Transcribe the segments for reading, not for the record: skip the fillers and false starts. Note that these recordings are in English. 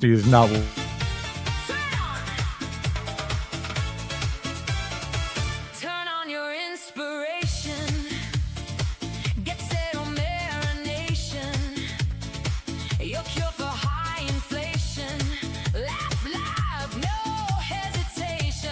honesty is not. Turn on your inspiration. Get set on marination. Your cure for high inflation. Laugh loud, no hesitation.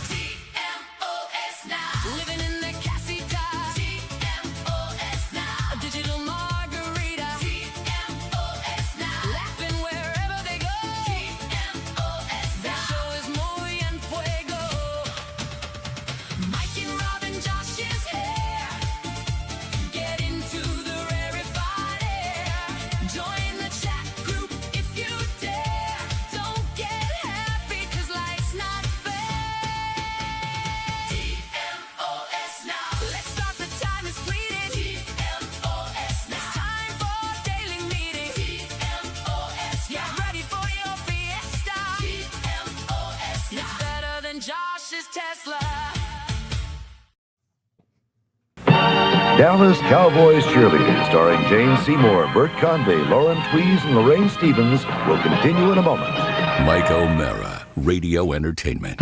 TMOS now. Living in the casita. TMOS now. A digital margarita. TMOS now. Laughing wherever they go. TMOS now. Their show is muy en fuego. Mike and Robin, Josh is here. Get into the rarefied air. Join the chat group if you dare. Don't get happy 'cause life's not fair. TMOS now. Let's start, the time is fleeting. TMOS now. It's time for daily meeting. TMOS now. Get ready for your fiesta. TMOS now. It's better than Josh's Tesla. Dallas Cowboys Cheerleaders, starring Jane Seymour, Burt Convey, Lauren Tweez, and Lorraine Stevens, will continue in a moment. Mike O'Mara, Radio Entertainment.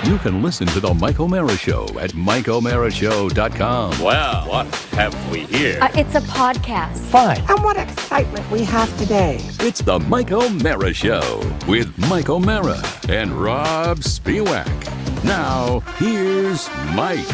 You can listen to The Mike O'Mara Show at MikeO'MaraShow.com. Well, what have we here? It's a podcast. Fine. And what excitement we have today. It's The Mike O'Mara Show with Mike O'Mara and Rob Spiewak. Now, here's Mike.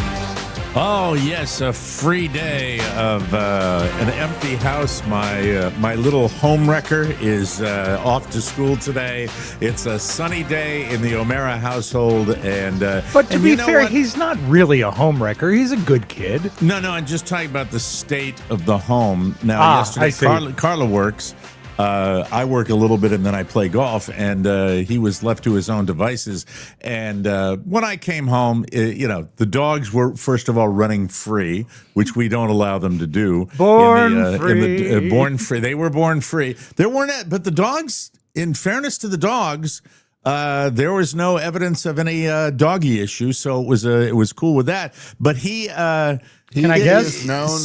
Oh, yes, a free day of an empty house. My little home wrecker is off to school today. It's a sunny day in the O'Mara household. But to be fair, he's not really a homewrecker. He's a good kid. No, I'm just talking about the state of the home. Now, yesterday, Carla works. I work a little bit and then I play golf, and he was left to his own devices. And when I came home, the dogs were, first of all, running free, which we don't allow them to do. Born free. Born free. They were born free. There weren't, but the dogs, in fairness to the dogs, there was no evidence of any doggy issue, so it was cool with that. But he Can I guess?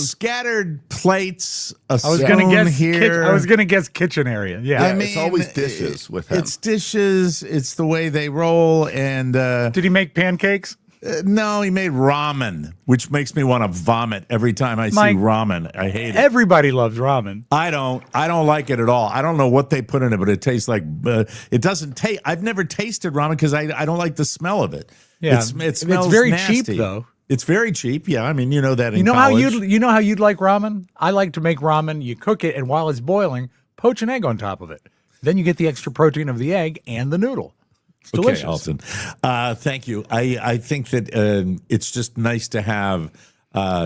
Scattered plates. I was going to guess kitchen area. Yeah, I mean, it's always dishes with him. It's dishes. It's the way they roll. And did he make pancakes? No, he made ramen, which makes me want to vomit every time I see ramen. I hate it. Everybody loves ramen. I don't like it at all. I don't know what they put in it, but it tastes like it doesn't taste. I've never tasted ramen because I don't like the smell of it. Yeah, it smells it's very nasty. cheap though. It's very cheap. Yeah, I mean, you know that in college. college. You know how you'd like ramen? I like to make ramen. You cook it, and while it's boiling, poach an egg on top of it. Then you get the extra protein of the egg and the noodle. It's delicious. Okay, Alton. Thank you. I think that it's just nice to have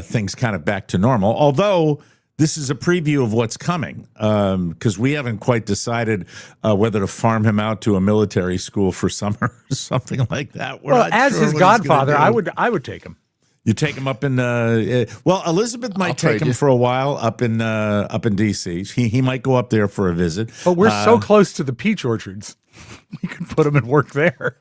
things kind of back to normal, although this is a preview of what's coming, because we haven't quite decided whether to farm him out to a military school for summer or something like that. Well, as his godfather, I would take him. You take him up in Elizabeth might take him for a while up in D.C. He might go up there for a visit. But we're so close to the peach orchards. We could put him and work there.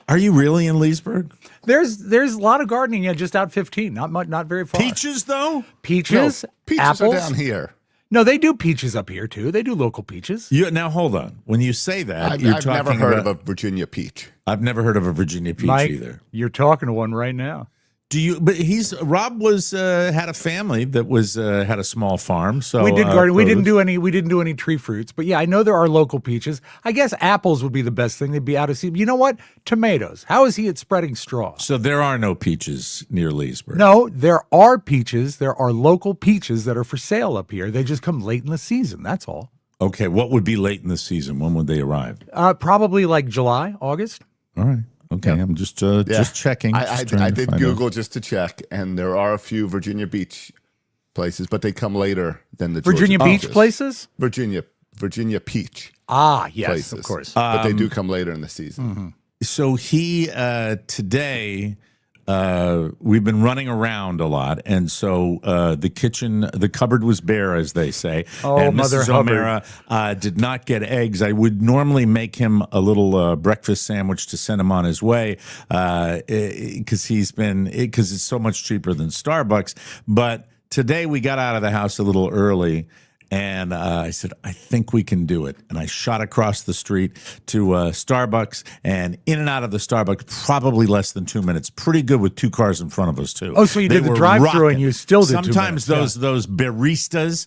Are you really in Leesburg? There's a lot of gardening just out 15, not very far. Peaches though? Peaches, peaches apples are down here. No, they do peaches up here too. They do local peaches. Now hold on. When you say that, I've never heard of a Virginia peach. I've never heard of a Virginia peach Mike, either. You're talking to one right now. Do you? But Rob was had a family that was had a small farm. So we did garden. We didn't do any tree fruits. But yeah, I know there are local peaches. I guess apples would be the best thing. They'd be out of season. You know what? Tomatoes. How is he at spreading straw? So there are no peaches near Leesburg. No, there are peaches. There are local peaches that are for sale up here. They just come late in the season. That's all. Okay, what would be late in the season? When would they arrive? Probably like July, August. All right. Okay, yeah. I'm just checking. I did Google just to check, and there are a few Virginia Beach places, but they come later than the Virginia Georgia Beach peaches. Places. Virginia peach. Ah, yes, places. Of course. But they do come later in the season. Mm-hmm. So he today. We've been running around a lot, and so the cupboard was bare, as they say. Oh, and Mother Mrs. O'Mara did not get eggs. I would normally make him a little breakfast sandwich to send him on his way, because it's so much cheaper than Starbucks. But today we got out of the house a little early. And I said, I think we can do it. And I shot across the street to Starbucks, and in and out of the Starbucks, probably less than 2 minutes. Pretty good with 2 cars in front of us, too. Oh, so you They did the were drive-thru and rocking. you still did 2 Sometimes minutes. those baristas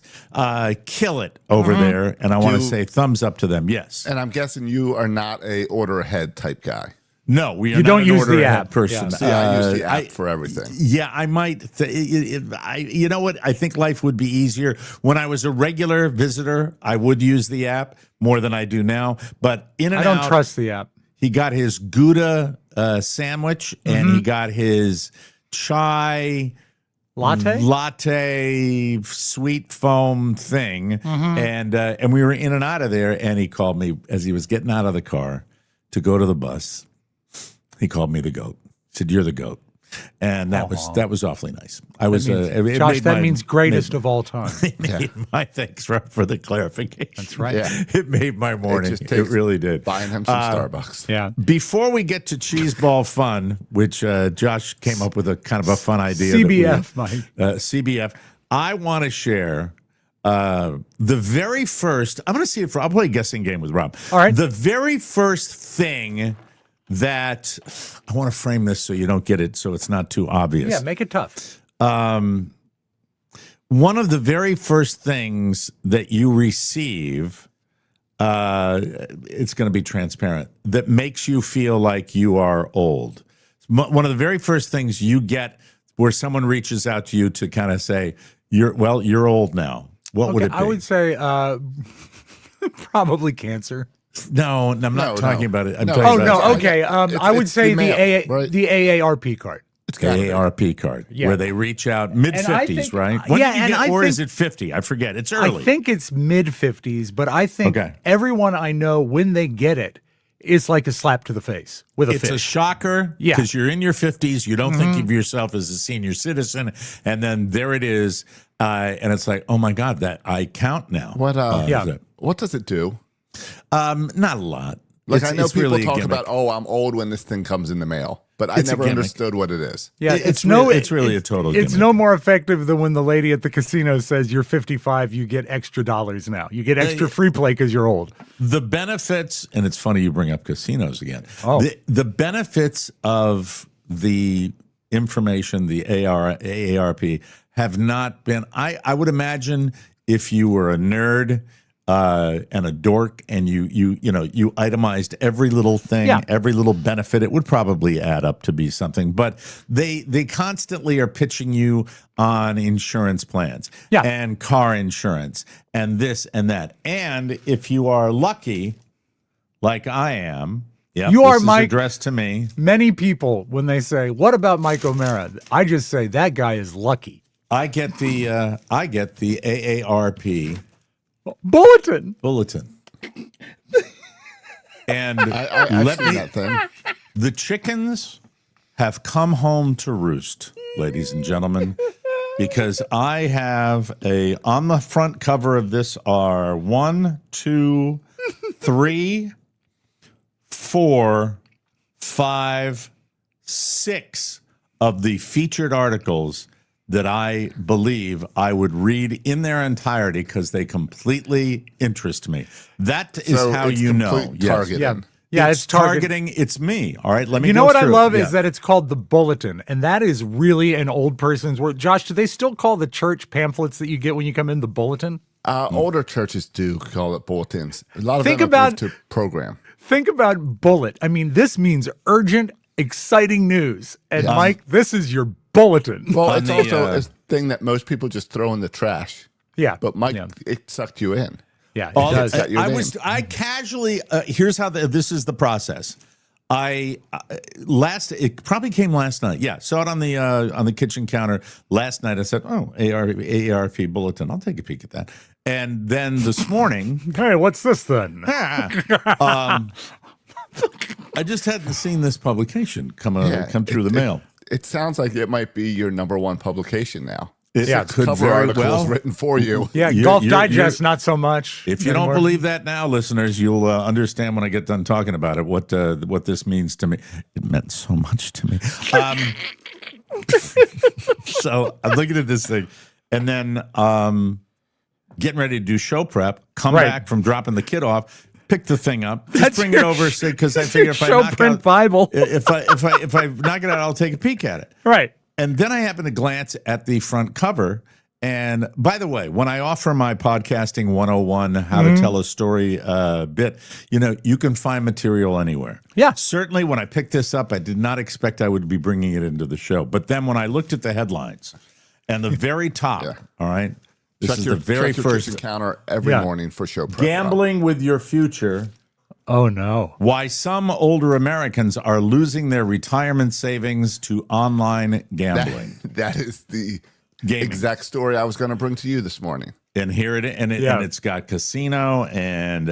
kill it over there, and I want to say thumbs up to them. Yes. And I'm guessing you are not a order ahead type guy. No, we are You not don't an use order the ahead app. person. Yeah. See, I use the app for everything. Yeah, I might. You know what? I think life would be easier. When I was a regular visitor, I would use the app more than I do now. But in and I don't out, trust the app. he got his Gouda sandwich, and he got his chai latte sweet foam thing, and we were in and out of there. And he called me as he was getting out of the car to go to the bus. He called me the goat. He said, "You're the goat," and that was awfully nice. I was Josh, that means greatest of all time. My thanks for the clarification. That's right. Yeah. It made my morning. just It takes really did. Buying him some Starbucks. Yeah. Before we get to cheese ball fun, which Josh came up with a kind of a fun idea. CBF, Mike. CBF. I want to share the very first. I'm going to see it. I'll play a guessing game with Rob. All right. The very first thing that I want to frame this so you don't get it, so it's not too obvious. Yeah, make it tough. One of the very first things that you receive, it's going to be transparent, that makes you feel like you are old. One of the very first things you get where someone reaches out to you to kind of say, you're old now. What would it be? I would say probably cancer. No, I'm not talking about it. I'm talking Oh, about no, okay. I would it's say the mail, right? the AARP card. It's gotta be. AARP card, Yeah. where they reach out mid-50s, think- right? yeah, did you and get, I or think- is it 50? I forget. It's early. I think it's mid-50s, but I think Okay. everyone I know, when they get it, it's like a slap to the face with a It's fish. a shocker Yeah. because you're in your 50s. You don't think of yourself as a senior citizen. And then there it is. And it's like, oh, my God, that I count now. What? Yeah. What does it do? Not a lot. Like It's- I know it's people really a talk gimmick. about, oh, I'm old when this thing comes in the mail, but I It's a never gimmick. understood what it is. Yeah, It's really a total It's gimmick. no more effective than when the lady at the casino says you're 55, you get extra dollars now. You get extra free play because you're old. The benefits, and it's funny you bring up casinos again. Oh. The benefits of the information, the AARP, have not been. I would imagine if you were a nerd and a dork, and you itemized every little thing, Yeah. every little benefit, it would probably add up to be something. But they constantly are pitching you on insurance plans, Yeah. and car insurance, and this and that. And if you are lucky, like I am, yeah, You are, this is Mike. addressed to me. Many people, when they say, what about Mike O'Mara? I just say, that guy is lucky. I get the AARP Bulletin. bulletin. And I've let seen me, that thing. the chickens have come home to roost, ladies and gentlemen, because I have on the front cover of this are 1, 2, 3, 4, 5, 6 of the featured articles that I believe I would read in their entirety because they completely interest me. That is So how it's you know. complete Yes. targeting. Yeah. Yeah, it's targeting. It's me. All right. Let me. You know go what I through. love Yeah. is that it's called the Bulletin, and that is really an old person's word. Josh, do they still call the church pamphlets that you get when you come in the Bulletin? Older churches do call it bulletins. A lot of Think them about- have moved to program. Think about bullet. I mean, this means urgent, exciting news. And Mike, this is your bulletin. Well, On it's the, also a thing that most people just throw in the trash. Yeah. But Mike, Yeah. it sucked you in. Yeah, it All does. got your name. I casually. Here's how this is the process. It probably came last night. Yeah, saw it on the kitchen counter last night. I said, "Oh, AARP bulletin. I'll take a peek at that." And then this morning, Hey, what's this then? I just hadn't seen this publication come through the mail. It sounds like it might be your number one publication now. Yeah, It could Cover very articles well. written for you. Yeah, You're- Golf you're- Digest, not so much. If you don't anymore. believe that now, listeners, you'll understand when I get done talking about it what this means to me. It meant so much to me. So I'm looking at this thing, and then getting ready to do show prep, come Right. back from dropping the kid off, pick the thing up, just That's bring your it over, because I figure if I show knock print out, Bible. if I knock it out, I'll take a peek at it. Right. And then I happen to glance at the front cover. And by the way, when I offer my podcasting 101, how to tell a story bit, you can find material anywhere. Yeah. Certainly when I picked this up, I did not expect I would be bringing it into the show. But then when I looked at the headlines and the very top, all right, this is the very check your first. kitchen counter every morning for show prep. Gambling with your future. Oh, no. Why some older Americans are losing their retirement savings to online gambling. That is the Gaming. exact story I was going to bring to you this morning. And here it is. And it's got casino and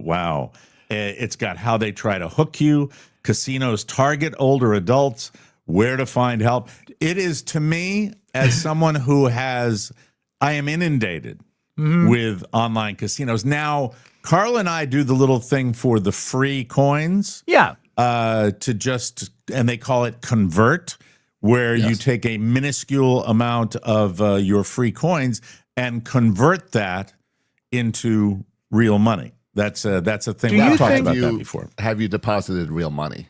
wow. It's got how they try to hook you. Casinos target older adults, where to find help. It is, to me, as someone who I am inundated with online casinos. Now, Carl and I do the little thing for the free coins. Yeah. And they call it convert, where you take a minuscule amount of your free coins and convert that into real money. That's a thing. Do you We've talked think- about that before. Have you deposited real money?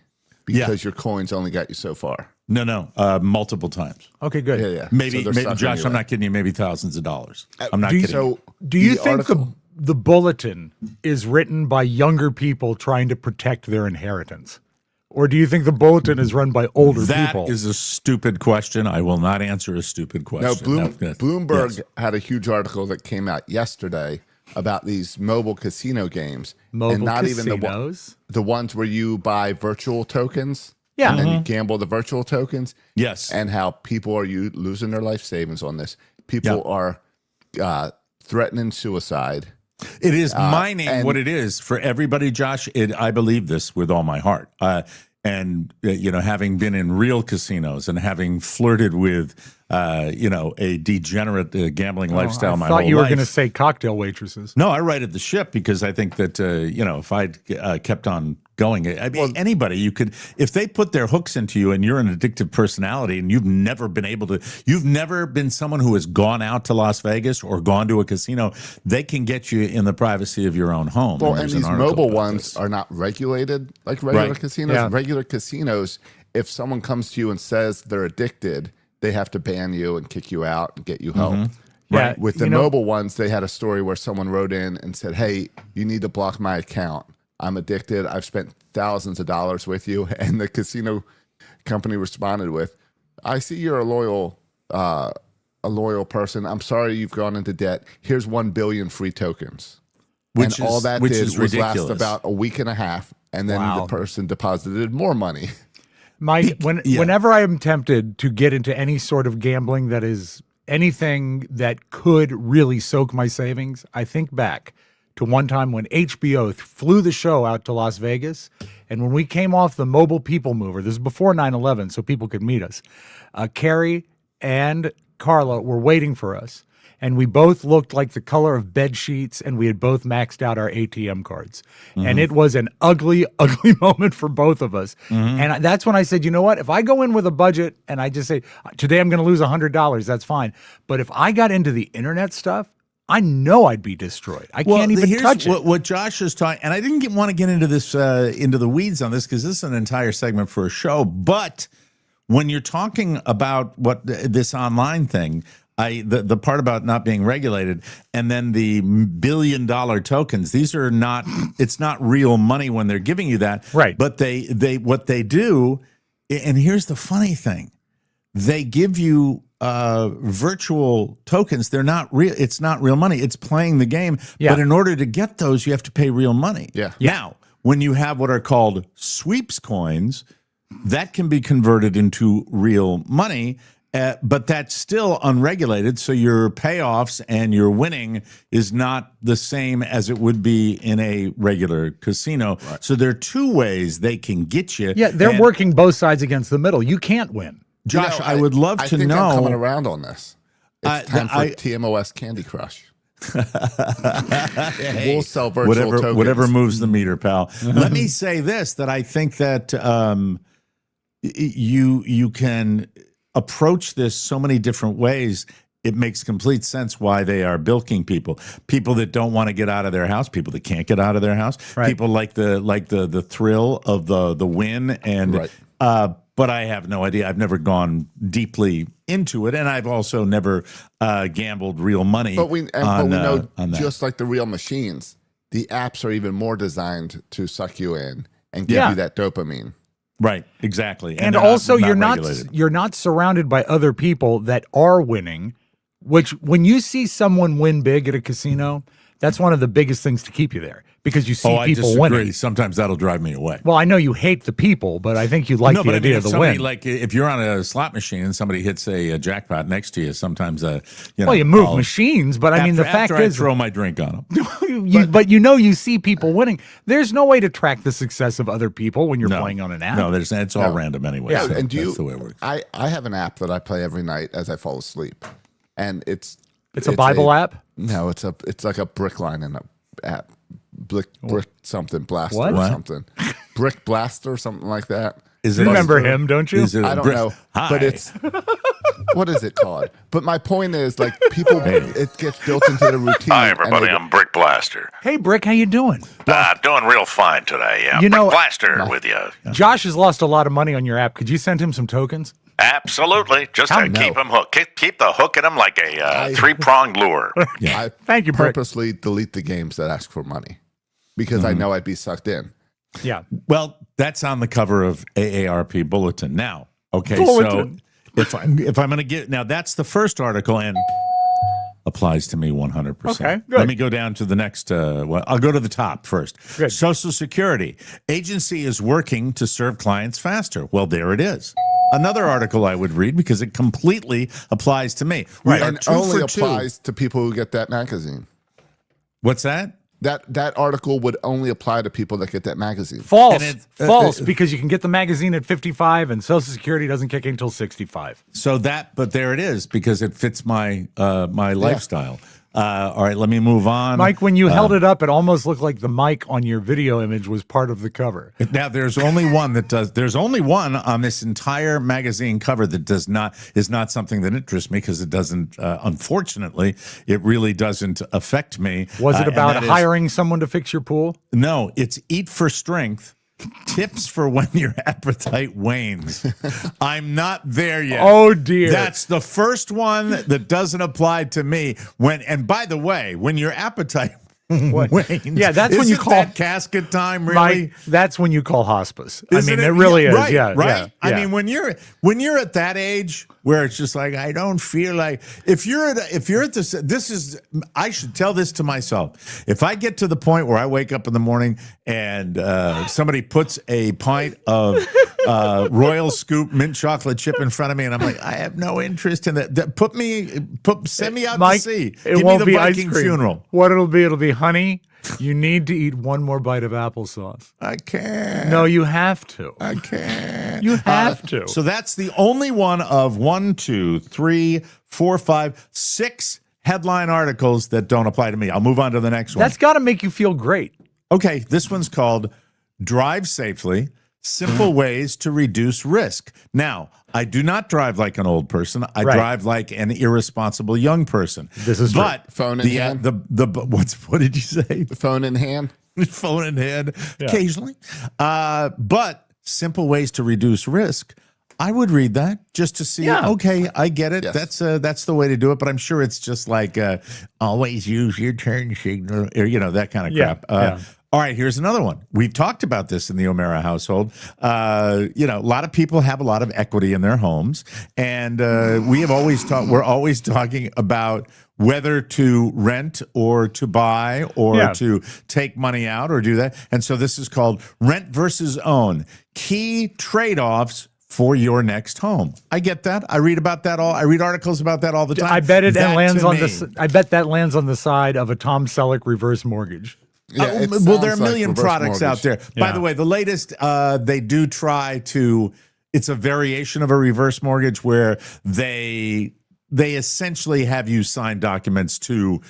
Because your coins only got you so far. No, multiple times. Okay, good. Yeah. Maybe, So they're sucking Josh, you I'm in. not kidding you, maybe thousands of dollars. I'm not do you- kidding you. Do you The think article- the Bulletin is written by younger people trying to protect their inheritance? Or do you think the Bulletin is run by older That people? is a stupid question. I will not answer a stupid No, question. Bloomberg Yes. had a huge article that came out yesterday about these mobile casino games. Mobile and not casinos? even the ones where you buy virtual tokens. Yeah. And then you gamble the virtual tokens. Yes. And how people are losing their life savings on this. People are threatening suicide. It is mining and- what it is for everybody, Josh. I believe this with all my heart. And having been in real casinos and having flirted with, a degenerate gambling lifestyle my whole life. I thought you were going to say cocktail waitresses. No, I righted the ship because I think that, if I'd kept on going, anybody, if they put their hooks into you and you're an addictive personality and you've never been someone who has gone out to Las Vegas or gone to a casino, they can get you in the privacy of your own home. Well, and there's an these article mobile about ones this. are not regulated like regular Right. casinos. Yeah. Regular casinos, if someone comes to you and says they're addicted, they have to ban you and kick you out and get you help. Yeah, With the mobile ones, they had a story where someone wrote in and said, "Hey, you need to block my account. I'm addicted. I've spent thousands of dollars with you." And the casino company responded with, "I see you're a loyal person. I'm sorry you've gone into debt. Here's 1 billion free tokens." And all that did is was last ridiculous. about a week and a half, and then Wow. the person deposited more money. Mike, whenever I am tempted to get into any sort of gambling that is anything that could really soak my savings, I think back to one time when HBO flew the show out to Las Vegas. And when we came off the mobile people mover, this is before 9/11, so people could meet us, Carrie and Carla were waiting for us. And we both looked like the color of bed sheets, and we had both maxed out our ATM cards. And it was an ugly, ugly moment for both of us. And that's when I said, you know what? If I go in with a budget and I just say, today I'm going to lose $100, that's fine. But if I got into the internet stuff, I know I'd be destroyed. I can't even touch it. What Josh is talking, and I didn't want to get into this, into the weeds on this, because this is an entire segment for a show. But when you're talking about this online thing, the part about not being regulated, and then the $1 billion tokens, these are not, it's not real money when they're giving you that. Right. But what they do, and here's the funny thing, they give you virtual tokens. They're not real. It's not real money. It's playing the game. Yeah. But in order to get those, you have to pay real money. Yeah. Now, when you have what are called sweeps coins, that can be converted into real money. But that's still unregulated, so your payoffs and your winning is not the same as it would be in a regular casino. Right. So there are two ways they can get you. Yeah, they're working both sides against the middle. You can't win. Josh, I would love to I think know. I'm coming around on this. It's time for TMOS Candy Crush. We'll sell virtual tokens. Whatever moves the meter, pal. Let me say this, that I think that you can approach this so many different ways, it makes complete sense why they are bilking people. People that don't want to get out of their house, people that can't get out of their house, people like the thrill of the win, and but I have no idea. I've never gone deeply into it, and I've also never gambled real money. But we know on that. Just like the real machines, the apps are even more designed to suck you in and give you that dopamine. Right, exactly. And also, you're regulated. not surrounded by other people that are winning. Which, when you see someone win big at a casino, that's one of the biggest things to keep you there, because you see people winning. Sometimes that'll drive me away. Well, I know you hate the people, but I think you like the idea of the win. Like if you're on a slot machine and somebody hits a jackpot next to you, sometimes you move machines, but I mean the fact is, I throw my drink on them. but you see people winning. There's no way to track the success of other people when you're playing on an app. No, it's all random anyway. Yeah, so and that's the way it works. I have an app that I play every night as I fall asleep, and it's a Bible app. No, it's like a brick line in a app. Brick something blaster What? or something. Brick blaster or something like that. Is You it remember him, don't you? I don't know, but it's what is it called? But my point is, like, people, it gets built into the routine. Hi, everybody. I'm Brick Blaster. Hey, Brick, how you doing? Doing real fine today. Yeah, You Brick know- Blaster with you. Josh has lost a lot of money on your app. Could you send him some tokens? Absolutely. Just to keep them hooked. Keep the hook in them like a three-pronged lure. I Thank you, Brick. purposely delete the games that ask for money because I know I'd be sucked in. Yeah. Well, that's on the cover of AARP Bulletin. Now, okay, Bulletin. so if I'm going to get now, that's the first article and applies to me 100%. Okay, good. Let me go down to the next. Well, I'll go to the top first. Good. Social Security agency is working to serve clients faster. Well, there it is. Another article I would read because it completely applies to me. We are And 2 only for 2. applies to people who get that magazine. What's that? That article would only apply to people that get that magazine. False. And False, because you can get the magazine at 55 and Social Security doesn't kick in until 65. So but there it is because it fits my my lifestyle. All right, let me move on. Mike, when you held it up, it almost looked like the mic on your video image was part of the cover. Now there's only one that does. There's only one on this entire magazine cover that is not something that interests me because it doesn't. Unfortunately, it really doesn't affect me. Was it about hiring someone to fix your pool? No, it's Eat for Strength. Tips for when your appetite wanes. I'm not there yet. Oh, dear. That's the first one that doesn't apply to me. And by the way, when your appetite wanes, Yeah, that's when you isn't call that casket time. Really, Mike, that's when you call hospice. Isn't I mean, it really is. Right, Yeah, right. yeah, I yeah. mean, when you're at that age where it's just like I don't feel like if you're at this is I should tell this to myself. If I get to the point where I wake up in the morning and somebody puts a pint of Royal Scoop mint chocolate chip in front of me, and I'm like, I have no interest in that. Send me out Mike, to sea. it Give won't me the be Viking ice cream. funeral. What it'll be, honey, you need to eat one more bite of applesauce. I can't. No, you have to. I can't. You have to. So that's the only one of 1, 2, 3, 4, 5, 6 headline articles that don't apply to me. I'll move on to the next one. That's got to make you feel great. Okay, this one's called Drive Safely, Simple Ways to Reduce Risk. Now, I do not drive like an old person. I drive like an irresponsible young person. This is true. But Phone in hand? What did you say? Phone in hand. Phone in hand, occasionally. But simple ways to reduce risk. I would read that just to see. Yeah. Okay, I get it. Yes. That's the way to do it. But I'm sure it's just like always use your turn signal, or that kind of crap. All right, here's another one. We've talked about this in the O'Mara household. A lot of people have a lot of equity in their homes, and we're always talking about whether to rent or to buy or to take money out or do that. And so this is called Rent versus Own. Key trade-offs for your next home. I get that. I read about that I read articles about that all the time. I bet That lands to on me- I bet that lands on the side of a Tom Selleck reverse mortgage. Yeah, it well, there are a sounds like million reverse products out mortgage. there. By Yeah. the way, the latest, they do try to, it's a variation of a reverse mortgage where they essentially have you sign documents to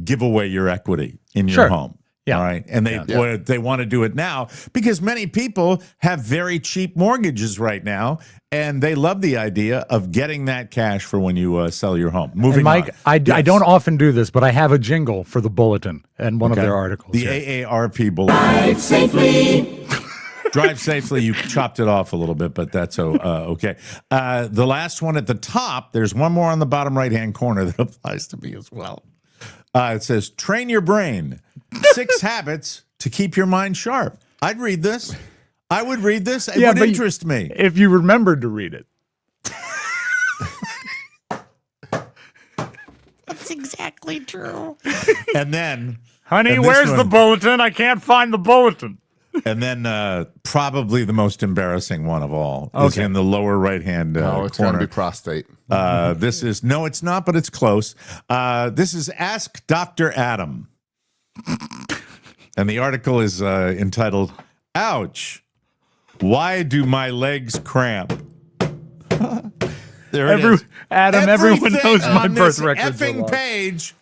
give away your equity in your home. Yeah. All right. And they want to do it now because many people have very cheap mortgages right now, and they love the idea of getting that cash for when you sell your home. Moving and Mike, on. I don't often do this, but I have a jingle for the Bulletin and one of their articles. The AARP Bulletin. Drive safely. Drive safely. You chopped it off a little bit, but that's okay. The last one at the top, there's one more on the bottom right-hand corner that applies to me as well. It says, train your brain. 6 habits to keep your mind sharp. I'd read this. I would read this. It would interest me. If you remembered to read it. That's exactly true. And then... Honey, where's the bulletin? I can't find the bulletin. And then probably the most embarrassing one of all is in the lower right-hand corner. It's going to be prostate. This is... No, it's not, but it's close. This is Ask Dr. Adam. And the article is entitled, Ouch, Why Do My Legs Cramp? There it is. Adam, everyone knows my birth record. Effing page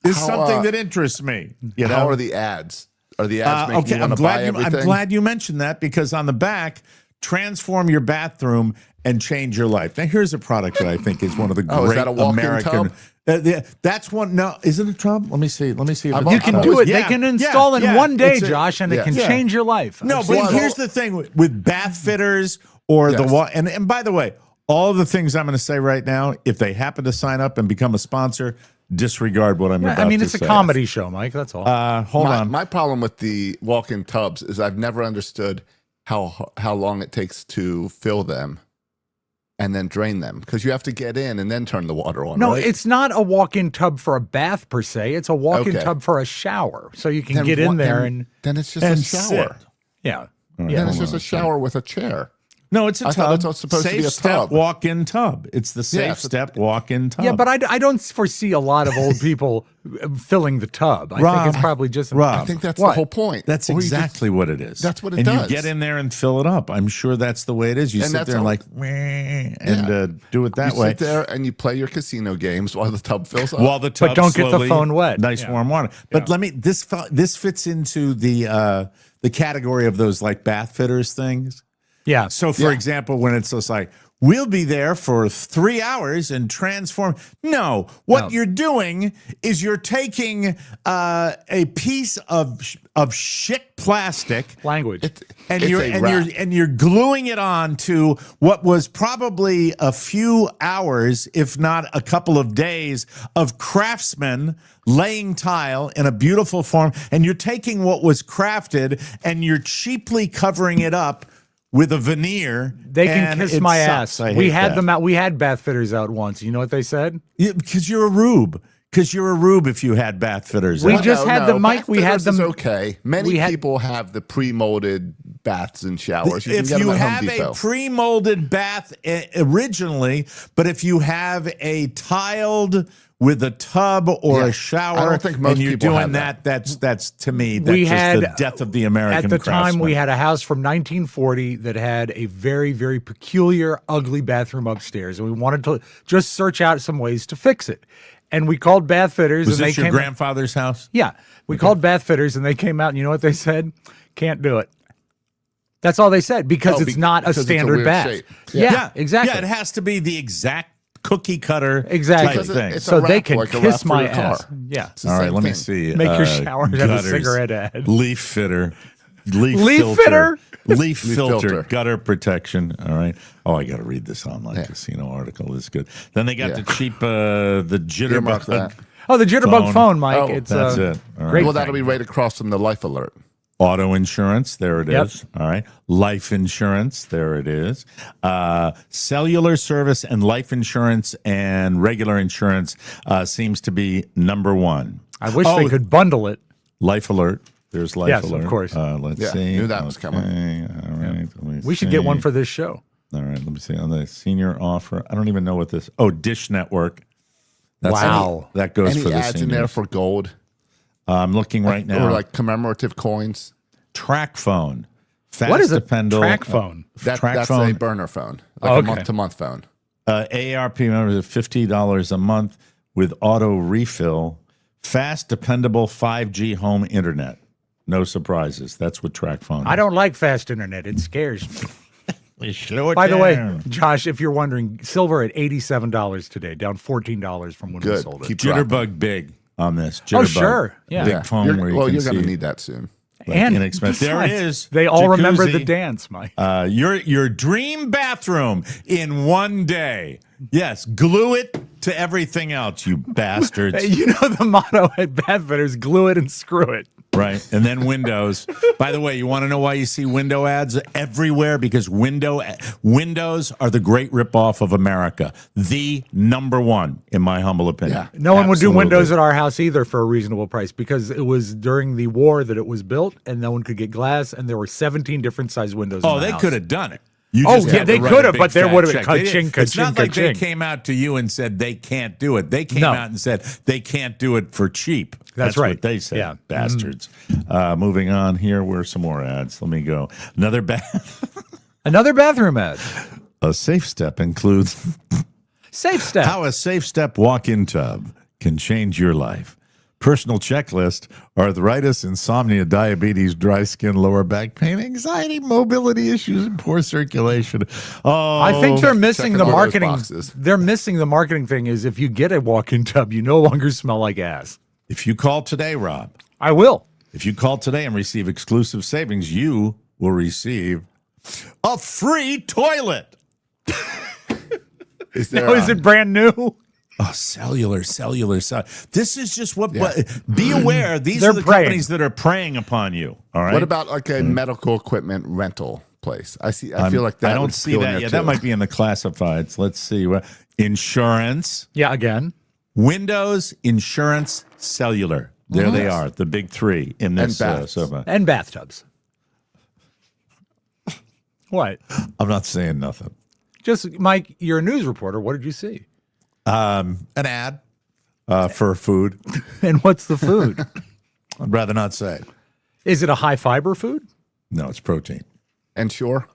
is something that interests me. You know? How are the ads? Are the ads making you want to buy everything? I'm glad you mentioned that because on the back, transform your bathroom and change your life. Now, here's a product that I think is one of the great is that a walk-in American... tub? That's one. No, is it a tub? Let me see. If you can do it. They can install in one day, Josh, and it can change your life. No, but here's the thing with bath fitters or and by the way, all the things I'm going to say right now, if they happen to sign up and become a sponsor, disregard what I'm about to say. I mean, it's a comedy show, Mike. That's all. Hold on. My problem with the walk-in tubs is I've never understood how long it takes to fill them and then drain them, because you have to get in and then turn the water on. No, right? it's not a walk-in tub for a bath per se. It's a walk-in tub for a shower, so you can get in there and then it's just a shower. Sit. Yeah, then it's just a shower with a chair. No, it's a tub. It's supposed to be a step tub. walk-in tub. It's the safe step walk-in tub. Yeah, but I don't foresee a lot of old people filling the tub. I think it's probably just. I think that's the whole point. That's exactly what it is. That's what it does. And you get in there and fill it up. I'm sure that's the way it is. You sit there and like, and do it that way. You sit there and you play your casino games while the tub fills up. While the tub but don't get the phone wet. Nice warm water. But let me. This fits into the category of those like bath fitters things. Yeah. So, for example, when it's just like, we'll be there for 3 hours and transform. No, what you're doing is you're taking a piece of shit plastic language, and you're gluing it on to what was probably a few hours, if not a couple of days, of craftsmen laying tile in a beautiful form, and you're taking what was crafted and you're cheaply covering it up with a veneer. They can kiss my sucks. ass. We had them out. We had bath fitters out once. You know what they said? Yeah, because you're a rube. Because you're a rube if you had bath fitters. We just had them, Mike. We had them. Okay. Many people have the pre-molded baths and showers. If you have a pre-molded bath originally, but if you have a tiled with a tub or a shower, I don't think most and you're people doing have that. That's to me. That's just the death of the American. At the time, craftsman. we had a house from 1940 that had a very, very peculiar, ugly bathroom upstairs, and we wanted to just search out some ways to fix it. And we called bath fitters. Was and this they your came grandfather's house? Yeah, we called bath fitters, and they came out, and you know what they said? Can't do it. That's all they said, because it's not a standard bath. Shape. Yeah, exactly. Yeah, it has to be the exact cookie cutter type thing. So they can kiss my ass. Yeah. All right, let me see. Make your shower have a cigarette ad. Leaf fitter. Leaf filter. Leaf filter. Gutter protection. All right. Oh, I got to read this online casino article. This is good. Then they got the cheap, the jitterbug. Oh, the jitterbug phone, Mike. Oh, it's that's it. All right. Great. Well, that'll be right across from the life alert. Auto insurance, there it is. All right. Life insurance, there it is. Cellular service and life insurance and regular insurance seems to be number one. I wish they could bundle it. Life alert. There's life alert. Yes, of course. Let's see. Knew that was coming. All right. We should get one for this show. All right. Let me see. On the senior offer, I don't even know what this. Oh, Dish Network. Wow. That goes Any for the ads seniors. in there for gold? I'm looking right now. Or like commemorative coins? Track phone. Fast What is a dependable, track phone? That's phone. a burner phone. Like a month-to-month phone. AARP members at $50 a month with auto refill Fast, dependable 5G home internet. No surprises. That's what TracFone is. I don't like fast internet. It scares me. Slow it By the down. way, Josh, if you're wondering, silver at $87 today, down $14 from when we Good. sold it. Keep dropping. Jitterbug big on this. Oh, Jitterbug. sure. Yeah. Big phone where you can you're going see to need that soon. like And inexpensive. There it besides, is. They all remember the Jacuzzi. dance, Mike. Your dream bathroom in one day. Yes, glue it to everything else, you bastards. You know the motto at Bathfitters, glue it and screw it. Right. And then windows. By the way, you want to know why you see window ads everywhere? Because windows are the great ripoff of America. The number one, in my humble opinion. Yeah. No one would do Absolutely. windows at our house either for a reasonable price because it was during the war that it was built and no one could get glass and there were 17 different size windows. Oh, in the they house. could have done it. You Oh, just yeah, had they to write could a have, big but there fat would have been check. They ka-ching, didn't- It's not ka-ching, like they ka-ching. came out to you and said they can't do it. They came No. out and said they can't do it for cheap. That's What right. they said, Yeah. bastards. Moving on here, where's some more ads? Let me go. Another Another bathroom ad. A safe step includes Safe step. how a safe step walk-in tub can change your life. Personal checklist: arthritis, insomnia, diabetes, dry skin, lower back pain, anxiety, mobility issues, and poor circulation. Oh, I think they're missing checking the all those marketing. boxes. They're missing the marketing thing is if you get a walk-in tub, you no longer smell like ass. if you call today, Rob, I will. if you call today and receive exclusive savings, you will receive a free toilet. Is there? Oh, is it brand new? Oh, cellular. This is just what. Be aware. These They're are the preying. companies that are preying upon you. All right. What about like a medical equipment rental place? I feel like that. I don't would see fill in that there yet. That too. might be in the classifieds. Let's see. Insurance, Yeah, again. Windows, insurance, cellular. There they are, the big three in this. And baths. And bathtubs. What? I'm not saying nothing. Just, Mike, you're a news reporter. What did you see? An ad for food. And what's the food? I'd rather not say. Is it a high fiber food? No, it's protein. And sure.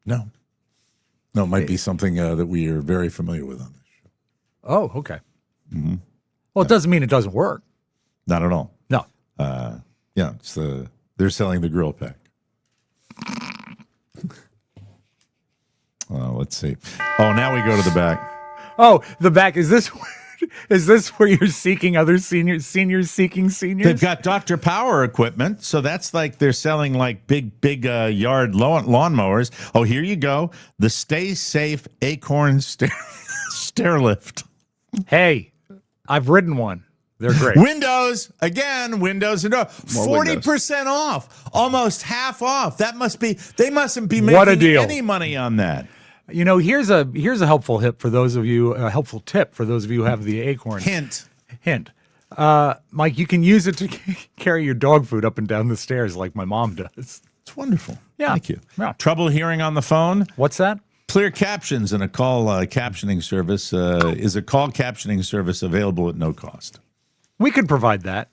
No, it might be something that we are very familiar with on this show. Oh, okay. Mm-hmm. Well, it doesn't mean it doesn't work. Not at all. No. Yeah, it's they're selling the grill pack. Let's see. Oh, now we go to the back. Oh, the back. Is this where you're seeking other seniors seeking seniors? They've got Dr. Power equipment, so that's like they're selling like big yard lawnmowers. Oh, here you go. The Stay Safe Acorn stair lift. Hey, I've ridden one. They're great. Windows again. Windows and 40% off, almost half off. They mustn't be What a making deal. any money on that. You know, here's a helpful tip for those of you. A helpful tip for those of you who have the Acorn. Hint. Mike, you can use it to carry your dog food up and down the stairs like my mom does. It's wonderful. Yeah. Thank you. Yeah. Trouble hearing on the phone? What's that? Clear captions and a call captioning service. Is a call captioning service available at no cost? We could provide that.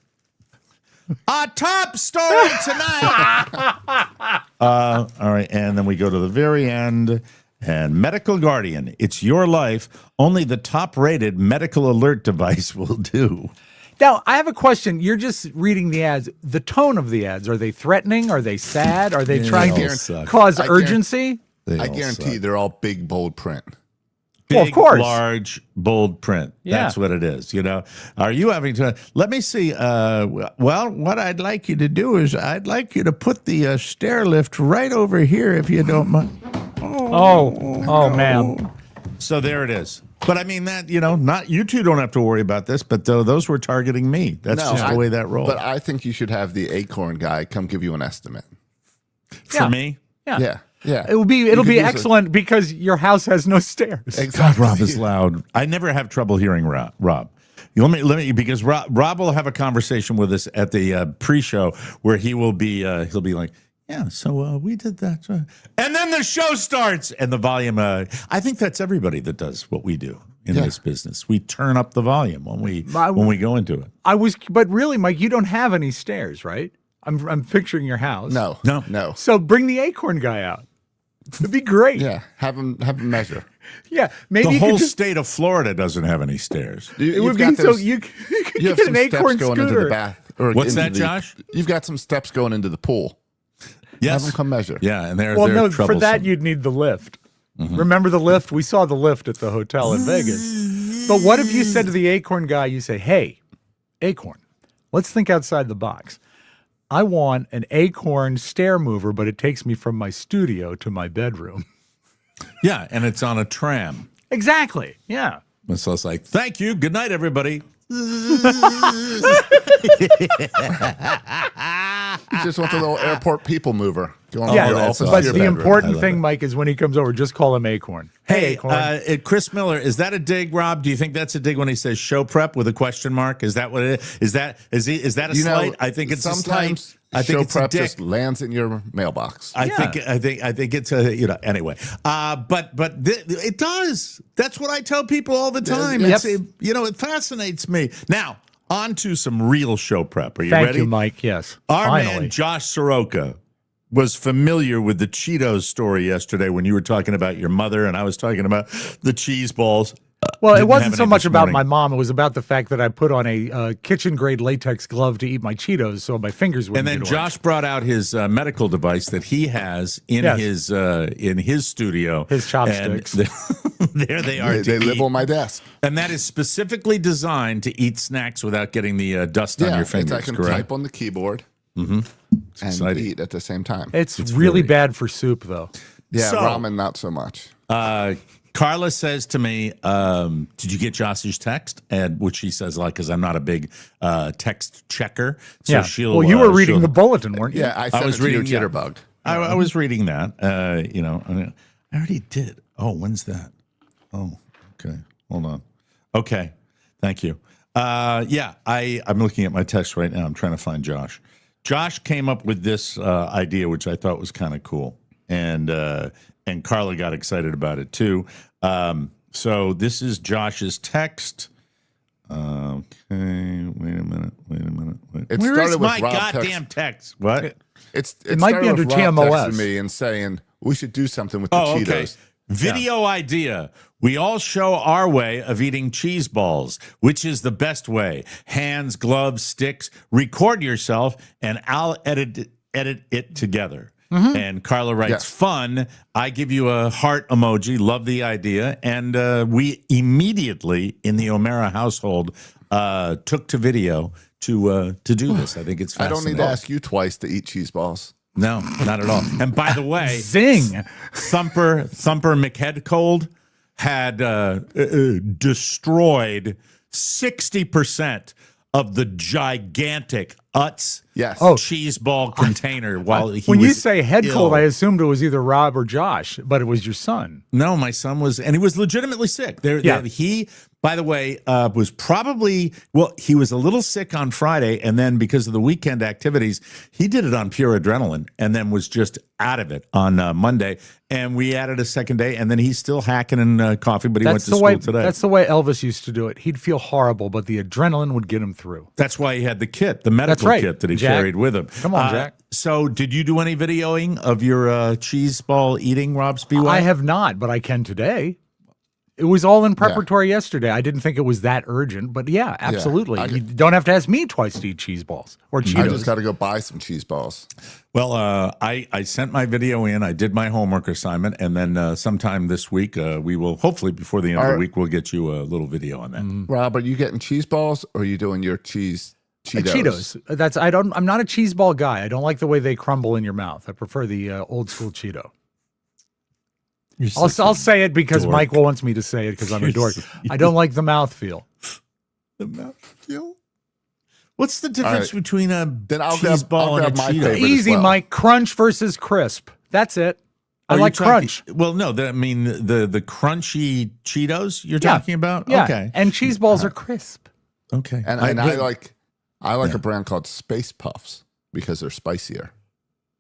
Our top story tonight. All right, and then we go to the very end. And Medical Guardian, it's your life. Only the top-rated medical alert device will do. Now, I have a question. You're just reading the ads. The tone of the ads, are they threatening? Are they sad? Are they trying all to suck. cause I urgency? I guarantee they're all big, bold print. Big, Well, of course. large, bold print. Yeah. That's what it is. You know, are you having to? Let me see. Well, what I'd like you to do is I'd like you to put the stair lift right over here, if you don't mind. Oh, man. So there it is. But I mean that, not you two don't have to worry about this, but those were targeting me. That's just the way that rolls. But I think you should have the Acorn guy come give you an estimate. For me, Yeah. It'll be could use excellent because your house has no stairs. God, Exactly. Rob is loud. I never have trouble hearing Rob. Let me because Rob will have a conversation with us at the pre-show where he'll be like, yeah, so we did that, and then the show starts and the volume. I think that's everybody that does what we do in this business. We turn up the volume when we go into it. But really, Mike, you don't have any stairs, right? I'm picturing your house. No. No. So bring the Acorn guy out. It'd be great. Yeah. Have him measure. Yeah, maybe the you whole could just, state of Florida doesn't have any stairs. it would be so you could You have get some an steps acorn going into scooter. the bath. Or What's into that, Josh? You've got some steps going into the pool. Yes. Have them come measure. Yeah, and they're Well, no, troublesome. for that you'd need the lift. Remember the lift? We saw the lift at the hotel in Vegas. But what if you said to the acorn guy, you say, "Hey, acorn, let's think outside the box. I want an acorn stair mover, but it takes me from my studio to my bedroom." Yeah, and it's on a tram. Exactly. Yeah. And so it's like, thank you. Good night, everybody. You just want the little airport people mover. Going Yeah, from your that's office but to your the bedroom. important thing, Mike, is when he comes over, just call him Acorn. Hey, Acorn. Chris Miller, is that a dig, Rob? Do you think that's a dig when he says show prep with a question mark? Is that what it is? Is that a slight? I think it's sometimes a slight. I think show it's a prep dick. just lands in your mailbox. I think it's a anyway. But it does. That's what I tell people all the time. Yep. It fascinates me. Now, on to some real show prep. Are you Thank ready? you, Mike. Yes. Our Finally. man Josh Soroka was familiar with the Cheetos story yesterday when you were talking about your mother and I was talking about the cheese balls. Well, it Didn't wasn't have so any much this about morning. my mom. It was about the fact that I put on a kitchen-grade latex glove to eat my Cheetos so my fingers wouldn't And then get Josh brought out his medical device that he has in Yes. his studio. His chopsticks. And there they are. They live on my desk. And that is specifically designed to eat snacks without getting the dust on your fingers, I can correct? type on the keyboard and exciting. eat at the same time. It's really really- bad for soup, though. Yeah, So- ramen not so much. Carla says to me, did you get Josh's text? And which she says, like, because I'm not a big text checker. So Yeah. she'll. Well, you were reading she'll- the bulletin, weren't you? Yeah, I sent was it to your reading- yeah. jitterbug. I was reading that. I already did. Oh, when's that? Oh, okay. Hold on. Okay. Thank you. I'm looking at my text right now. I'm trying to find Josh. Josh came up with this idea, which I thought was kind of cool. And Carla got excited about it too. So this is Josh's text. Okay, wait a minute. It Where started is with my Rob goddamn text? What? It might started be under with Rob TMOS. texting me and saying we should do something with the Oh, Cheetos. okay. Video idea. We all show our way of eating cheese balls. Which is the best way? Hands, gloves, sticks. Record yourself, and I'll edit it together. And Carla writes, Yes. fun. I give you a heart emoji. Love the idea. And we immediately, in the O'Mara household, took to video to do this. I think it's I don't fascinating. need to ask you twice to eat cheese balls. No, not at all. And by the way, Zing. Thumper McHeadcold had destroyed 60% of the gigantic Utz Yes. cheese ball container while he When was you say head ill. cold, I assumed it was either Rob or Josh, but it was your son. No, my son was, and he was legitimately sick. Yeah. He, by the way, was probably, he was a little sick on Friday, and then because of the weekend activities, he did it on pure adrenaline, and then was just out of it on Monday. And we added a second day, and then he's still hacking and coughing, but he went to school today. That's the way Elvis used to do it. He'd feel horrible, but the adrenaline would get him through. That's why he had the kit, the medical right, kit that he Jack. carried with him. Come on, Jack. So, did you do any videoing of your cheese ball eating, Rob Spiewak? I have not, but I can today. It was all in preparatory yesterday. I didn't think it was that urgent, but yeah, absolutely. You don't have to ask me twice to eat cheese balls or Cheetos. I just got to go buy some cheese balls. Well, I sent my video in. I did my homework assignment, and then sometime this week we will, hopefully before the end of the week, we'll get you a little video on that. Rob, are you getting cheese balls or are you doing your Cheetos? Cheetos. I'm not a cheese ball guy. I don't like the way they crumble in your mouth. I prefer the old school Cheeto. I'll say it because dork. Mike wants me to say it because I'm a dork. I don't like the mouthfeel. The mouthfeel? What's the difference right. between a Then I'll cheese grab- ball I'll and a grab my Cheeto? favorite. as Easy, well. Mike. Crunch versus crisp. That's it. I Are you like talking- crunch. Well, no, I mean the crunchy Cheetos you're talking about? Yeah. Okay. And cheese balls are crisp. Okay. And I like a brand called Space Puffs because they're spicier,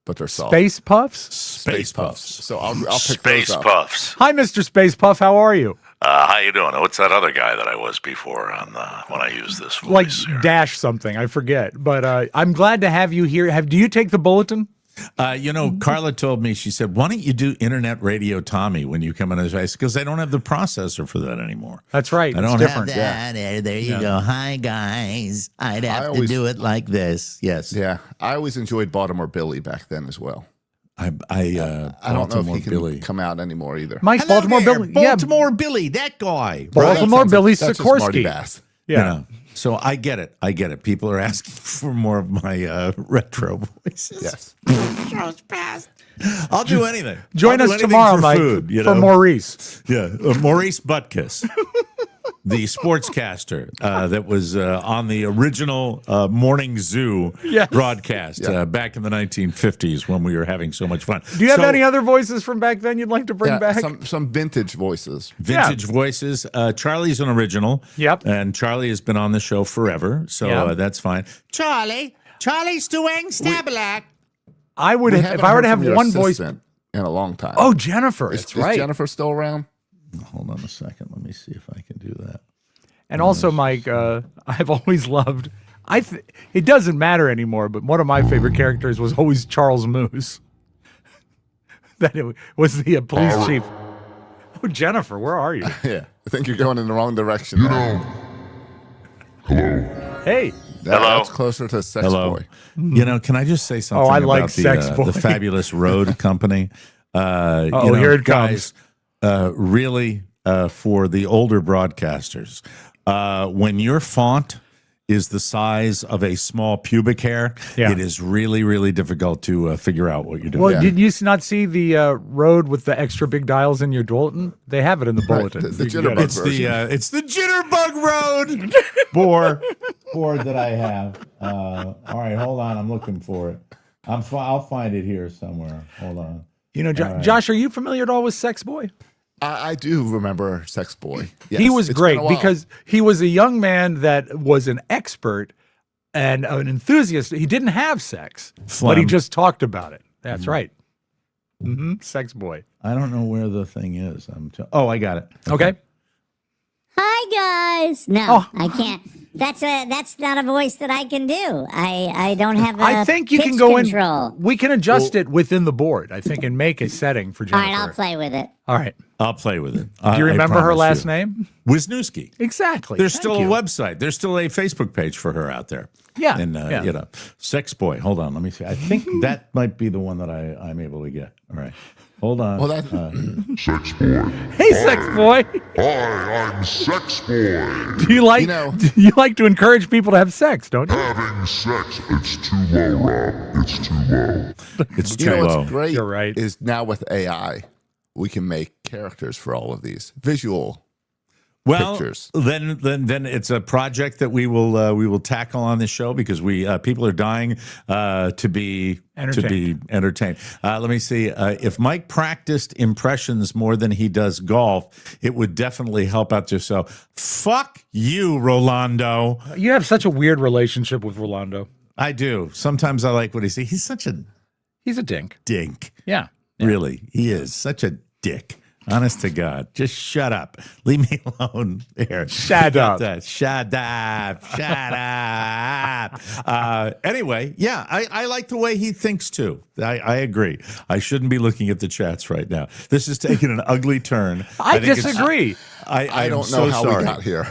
but they're soft. Space Puffs? Space Puffs. So I'll pick Space those up. Puffs. Hi, Mr. Space Puff. How are you? How you doing? What's that other guy that I was before on when I used this voice Like here? Dash something. I forget. But I'm glad to have you here. Do you take the bulletin? Carla told me, she said, why don't you do Internet Radio Tommy when you come in his face? Because I don't have the processor for that anymore. That's right. I don't have that. There you go. Hi, guys. I'd have to do it like this. Yes. Yeah. I always enjoyed Baltimore Billy back then as well. I don't know if he can come out anymore either. Mike, Hello Baltimore there, Billy. Baltimore Billy, that guy. Baltimore Billy That's just Marty Sikorsky. Bass. Yeah. So I get it. People are asking for more of my retro voices. Yes. Show's past. I'll do anything. Join I'll do us anything tomorrow, for Mike, food, for Maurice. Yeah, Maurice Butkus, the sportscaster that was on the original Morning Zoo broadcast back in the 1950s when we were having so much fun. Do you have any other voices from back then you'd like to bring back? Some vintage voices. Vintage voices. Charlie's an original. Yep. And Charlie has been on the show forever, so that's fine. Charlie's doing Stabalac. I would have, if I were to have one voice in a long time. Oh, Jennifer. That's right. Is Jennifer still around? Hold on a second. Let me see if I can do that. And also, Mike, I've always loved. It doesn't matter anymore, but one of my favorite characters was always Charles Moose. That it was the police chief. Oh, Jennifer, where are you? Yeah, I think you're going in the wrong direction. Hello. Hey. That's closer to Sex Boy. Can I just say something I about like Sex Boy. the Fabulous Road Company? Here it comes. Really, for the older broadcasters, when your font is the size of a small pubic hair, it is really, really difficult to figure out what you're doing. Well, did you not see the road with the extra big dials in your Bulletin? They have it in the Bulletin. The jitterbug it's the jitterbug road board that I have. All right, hold on. I'm looking for it. I'll find it here somewhere. Hold on. Josh, are you familiar at all with Sex Boy? I do remember Sex Boy. Yes, he was great because he was a young man that was an expert and an enthusiast. He didn't have sex, but he just talked about it. That's right. Sex Boy. I don't know where the thing is. I got it. Okay. Hi, guys. No, I can't. That's not a voice that I can do. I don't have I think you pitch can go control. We can adjust it within the board, I think, and make a setting for Jennifer. All right, I'll play with it. All right. I'll play with it. Do you remember her last name? Wisniewski. Exactly. There's still a website. There's still a Facebook page for her out there. Yeah. And, Sex Boy. Hold on. Let me see. I think that might be the one that I'm able to get. All right. Hold on. Sex Boy. Hey, Sex Boy. Hi, I'm Sex Boy. Do you like to encourage people to have sex, don't you? Having sex, it's too low, Rob. It's too low. It's too low. What's great You're right. is now with AI, we can make characters for all of these visual pictures. Then it's a project that we will tackle on this show because people are dying to be entertained. Let me see. If Mike practiced impressions more than he does golf, it would definitely help out yourself. Fuck you, Rolando. You have such a weird relationship with Rolando. I do. Sometimes I like what he says. He's a dink. Yeah. Really, he is such a dick. Honest to God, just shut up. Leave me alone. There. Shut up. Shut up. Shut up. Anyway, yeah, I like the way he thinks too. I agree. I shouldn't be looking at the chats right now. This is taking an ugly turn. I disagree. I don't know how we got here.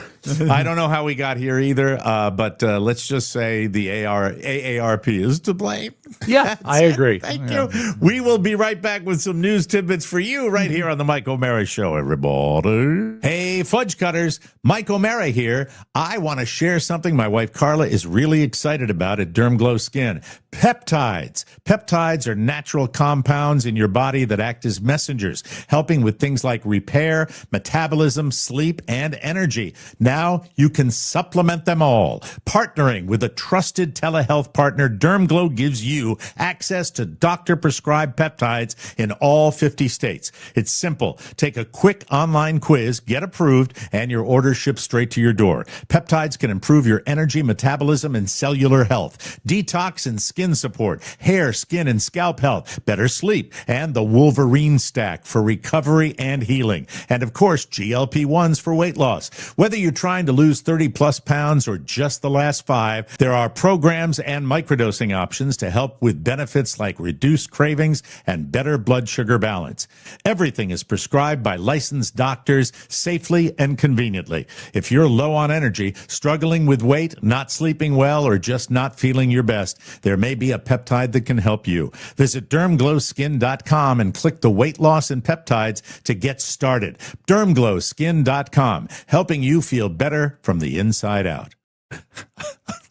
I don't know how we got here either, but let's just say the AARP is to blame. Yeah, I agree. Thank you. We will be right back with some news tidbits for you right here on the Mike O'Mara Show, everybody. Hey, fudge cutters. Mike O'Mara here. I want to share something my wife Carla is really excited about at Dermglow Skin. Peptides. Peptides are natural compounds in your body that act as messengers, helping with things like repair, metabolism, sleep, and energy. Now you can supplement them all. Partnering with a trusted telehealth partner, Dermglow gives you access to doctor-prescribed peptides in all 50 states. It's simple. Take a quick online quiz, get approved, and your order ships straight to your door. Peptides can improve your energy, metabolism, and cellular health, detox and skin support, hair, skin, and scalp health, better sleep, and the Wolverine stack for recovery and healing. And of course, GLP-1s for weight loss. Whether you're trying to lose 30 plus pounds or just the last 5, there are programs and microdosing options to help with benefits like reduced cravings and better blood sugar balance. Everything is prescribed by licensed doctors safely and conveniently. If you're low on energy, struggling with weight, not sleeping well, or just not feeling your best, there may be a peptide that can help you. Visit dermglowskin.com and click the weight loss and peptides to get started. Dermglowskin.com, helping you feel better from the inside out.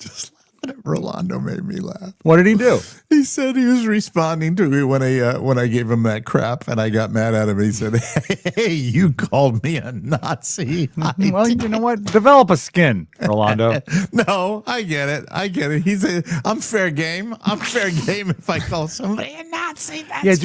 Just laughing at Rolando made me laugh. What did he do? He said he was responding to me when I gave him that crap, and I got mad at him. He said, "Hey, you called me a Nazi." Well, you know what? Develop a skin, Rolando. No, I get it. I'm fair game. I'm fair game if I call somebody a Nazi. That's It's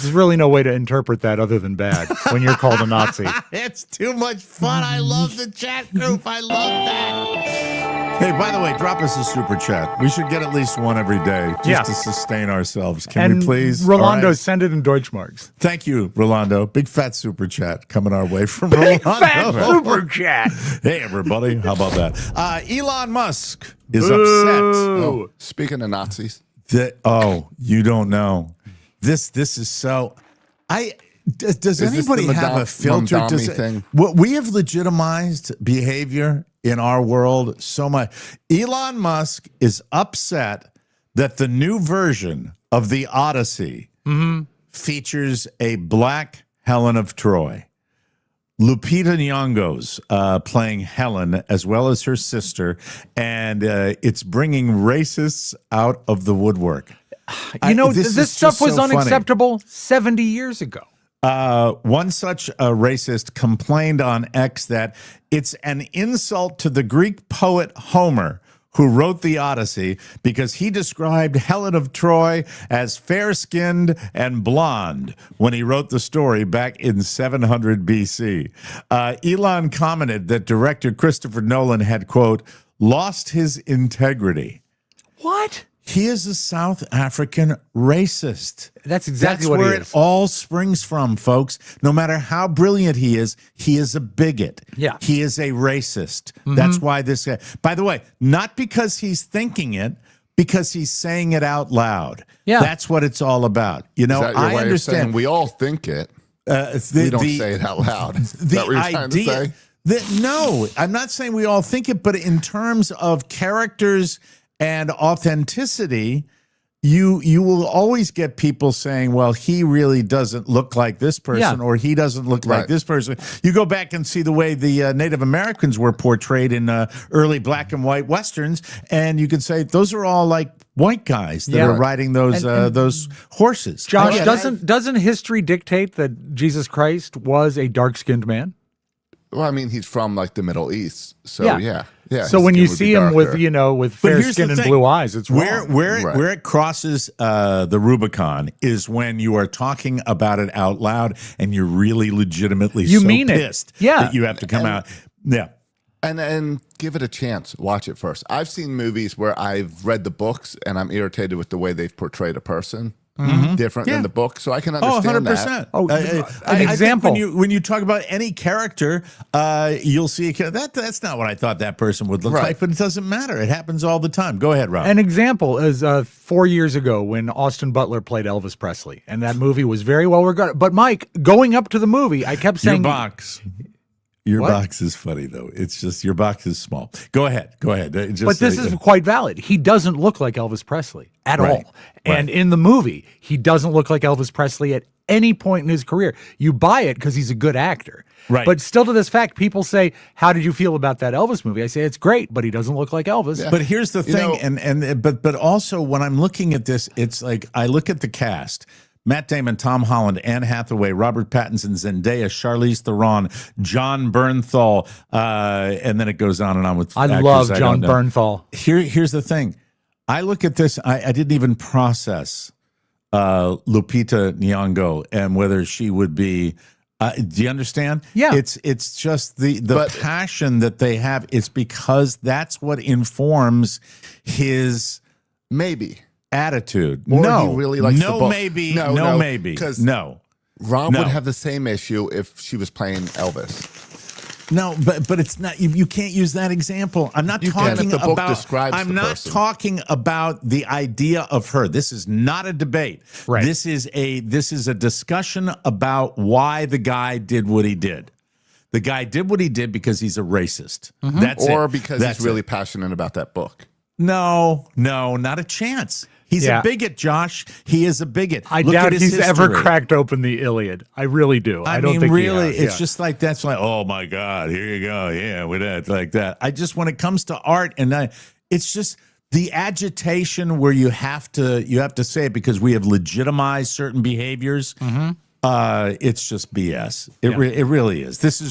really no way to interpret that other than bad when you're called a Nazi. It's too much fun. I love the chat group. I love that. Hey, by the way, drop us a super chat. We should get at least one every day just to sustain ourselves. Can we please? Rolando, send it in Deutschmarks. Thank you, Rolando. Big fat super chat coming our way from Big Rolando. fat super chat. Hey, everybody. How about that? Elon Musk is upset. Oh, speaking of Nazis. You don't know. This is so... Does anybody have a filter? We have legitimized behavior in our world so much. Elon Musk is upset that the new version of the Odyssey features a black Helen of Troy. Lupita Nyong'o's playing Helen as well as her sister, and it's bringing racists out of the woodwork. This stuff was unacceptable 70 years ago. One such racist complained on X that it's an insult to the Greek poet Homer, who wrote the Odyssey, because he described Helen of Troy as fair-skinned and blonde when he wrote the story back in 700 BC. Elon commented that director Christopher Nolan had, quote, lost his integrity. What? He is a South African racist. That's exactly what he is. That's where it all springs from, folks. No matter how brilliant he is a bigot. Yeah. He is a racist. That's why this guy, by the way, not because he's thinking it, because he's saying it out loud. Yeah. That's what it's all about. You know, I understand. We all think it. We don't say it out loud. Is that what you're trying to say? No, I'm not saying we all think it, but in terms of characters and authenticity, you will always get people saying, well, he really doesn't look like this person, or he doesn't look like this person. You go back and see the way the Native Americans were portrayed in early black and white Westerns, and you could say those are all like white guys that are riding those horses. Josh, doesn't history dictate that Jesus Christ was a dark-skinned man? Well, I mean, he's from like the Middle East, so yeah. So when you see him with fair skin and blue eyes, it's wrong. Where it crosses the Rubicon is when you are talking about it out loud and you're really legitimately pissed that you have to come out. Yeah. And give it a chance. Watch it first. I've seen movies where I've read the books and I'm irritated with the way they've portrayed a person. Different than the book, so I can understand 100%. that. An example. I think when you talk about any character, you'll see that's not what I thought that person would look like, but it doesn't matter. It happens all the time. Go ahead, Rob. An example is 4 years ago when Austin Butler played Elvis Presley, and that movie was very well regarded. But Mike, going up to the movie, I kept saying, Your box is funny, though. It's just your box is small. Go ahead. But this is quite valid. He doesn't look like Elvis Presley at all. And in the movie, he doesn't look like Elvis Presley at any point in his career. You buy it because he's a good actor. Right. But still to this fact, people say, how did you feel about that Elvis movie? I say, it's great, but he doesn't look like Elvis. Yeah. But here's the thing, but also when I'm looking at this, it's like I look at the cast. Matt Damon, Tom Holland, Anne Hathaway, Robert Pattinson, Zendaya, Charlize Theron, John Bernthal, and then it goes on and on with I actors love John Bernthal. Here's the thing. I look at this, I didn't even process Lupita Nyong'o and whether she would be, do you understand? Yeah. It's just the passion that they have. It's because that's what informs his attitude. Or he really likes the book. Maybe. Because Ron would have the same issue if she was playing Elvis. No, but it's not. You can't use that example. I'm not talking if the book about. describes I'm the not person. talking about the idea of her. This is not a debate. Right. This is a discussion about why the guy did what he did. The guy did what he did because he's a racist. That's or it. because That's he's really it. passionate about that book. No, not a chance. He's a bigot, Josh. He is a bigot. I Look doubt at his he's ever history. cracked open the Iliad. I really do. I don't mean, think really, he has. it's just like that's like, oh my God, here you go, yeah, with that, like that. I just when it comes to art, it's just the agitation where you have to say it because we have legitimized certain behaviors. It's just BS. It really is. This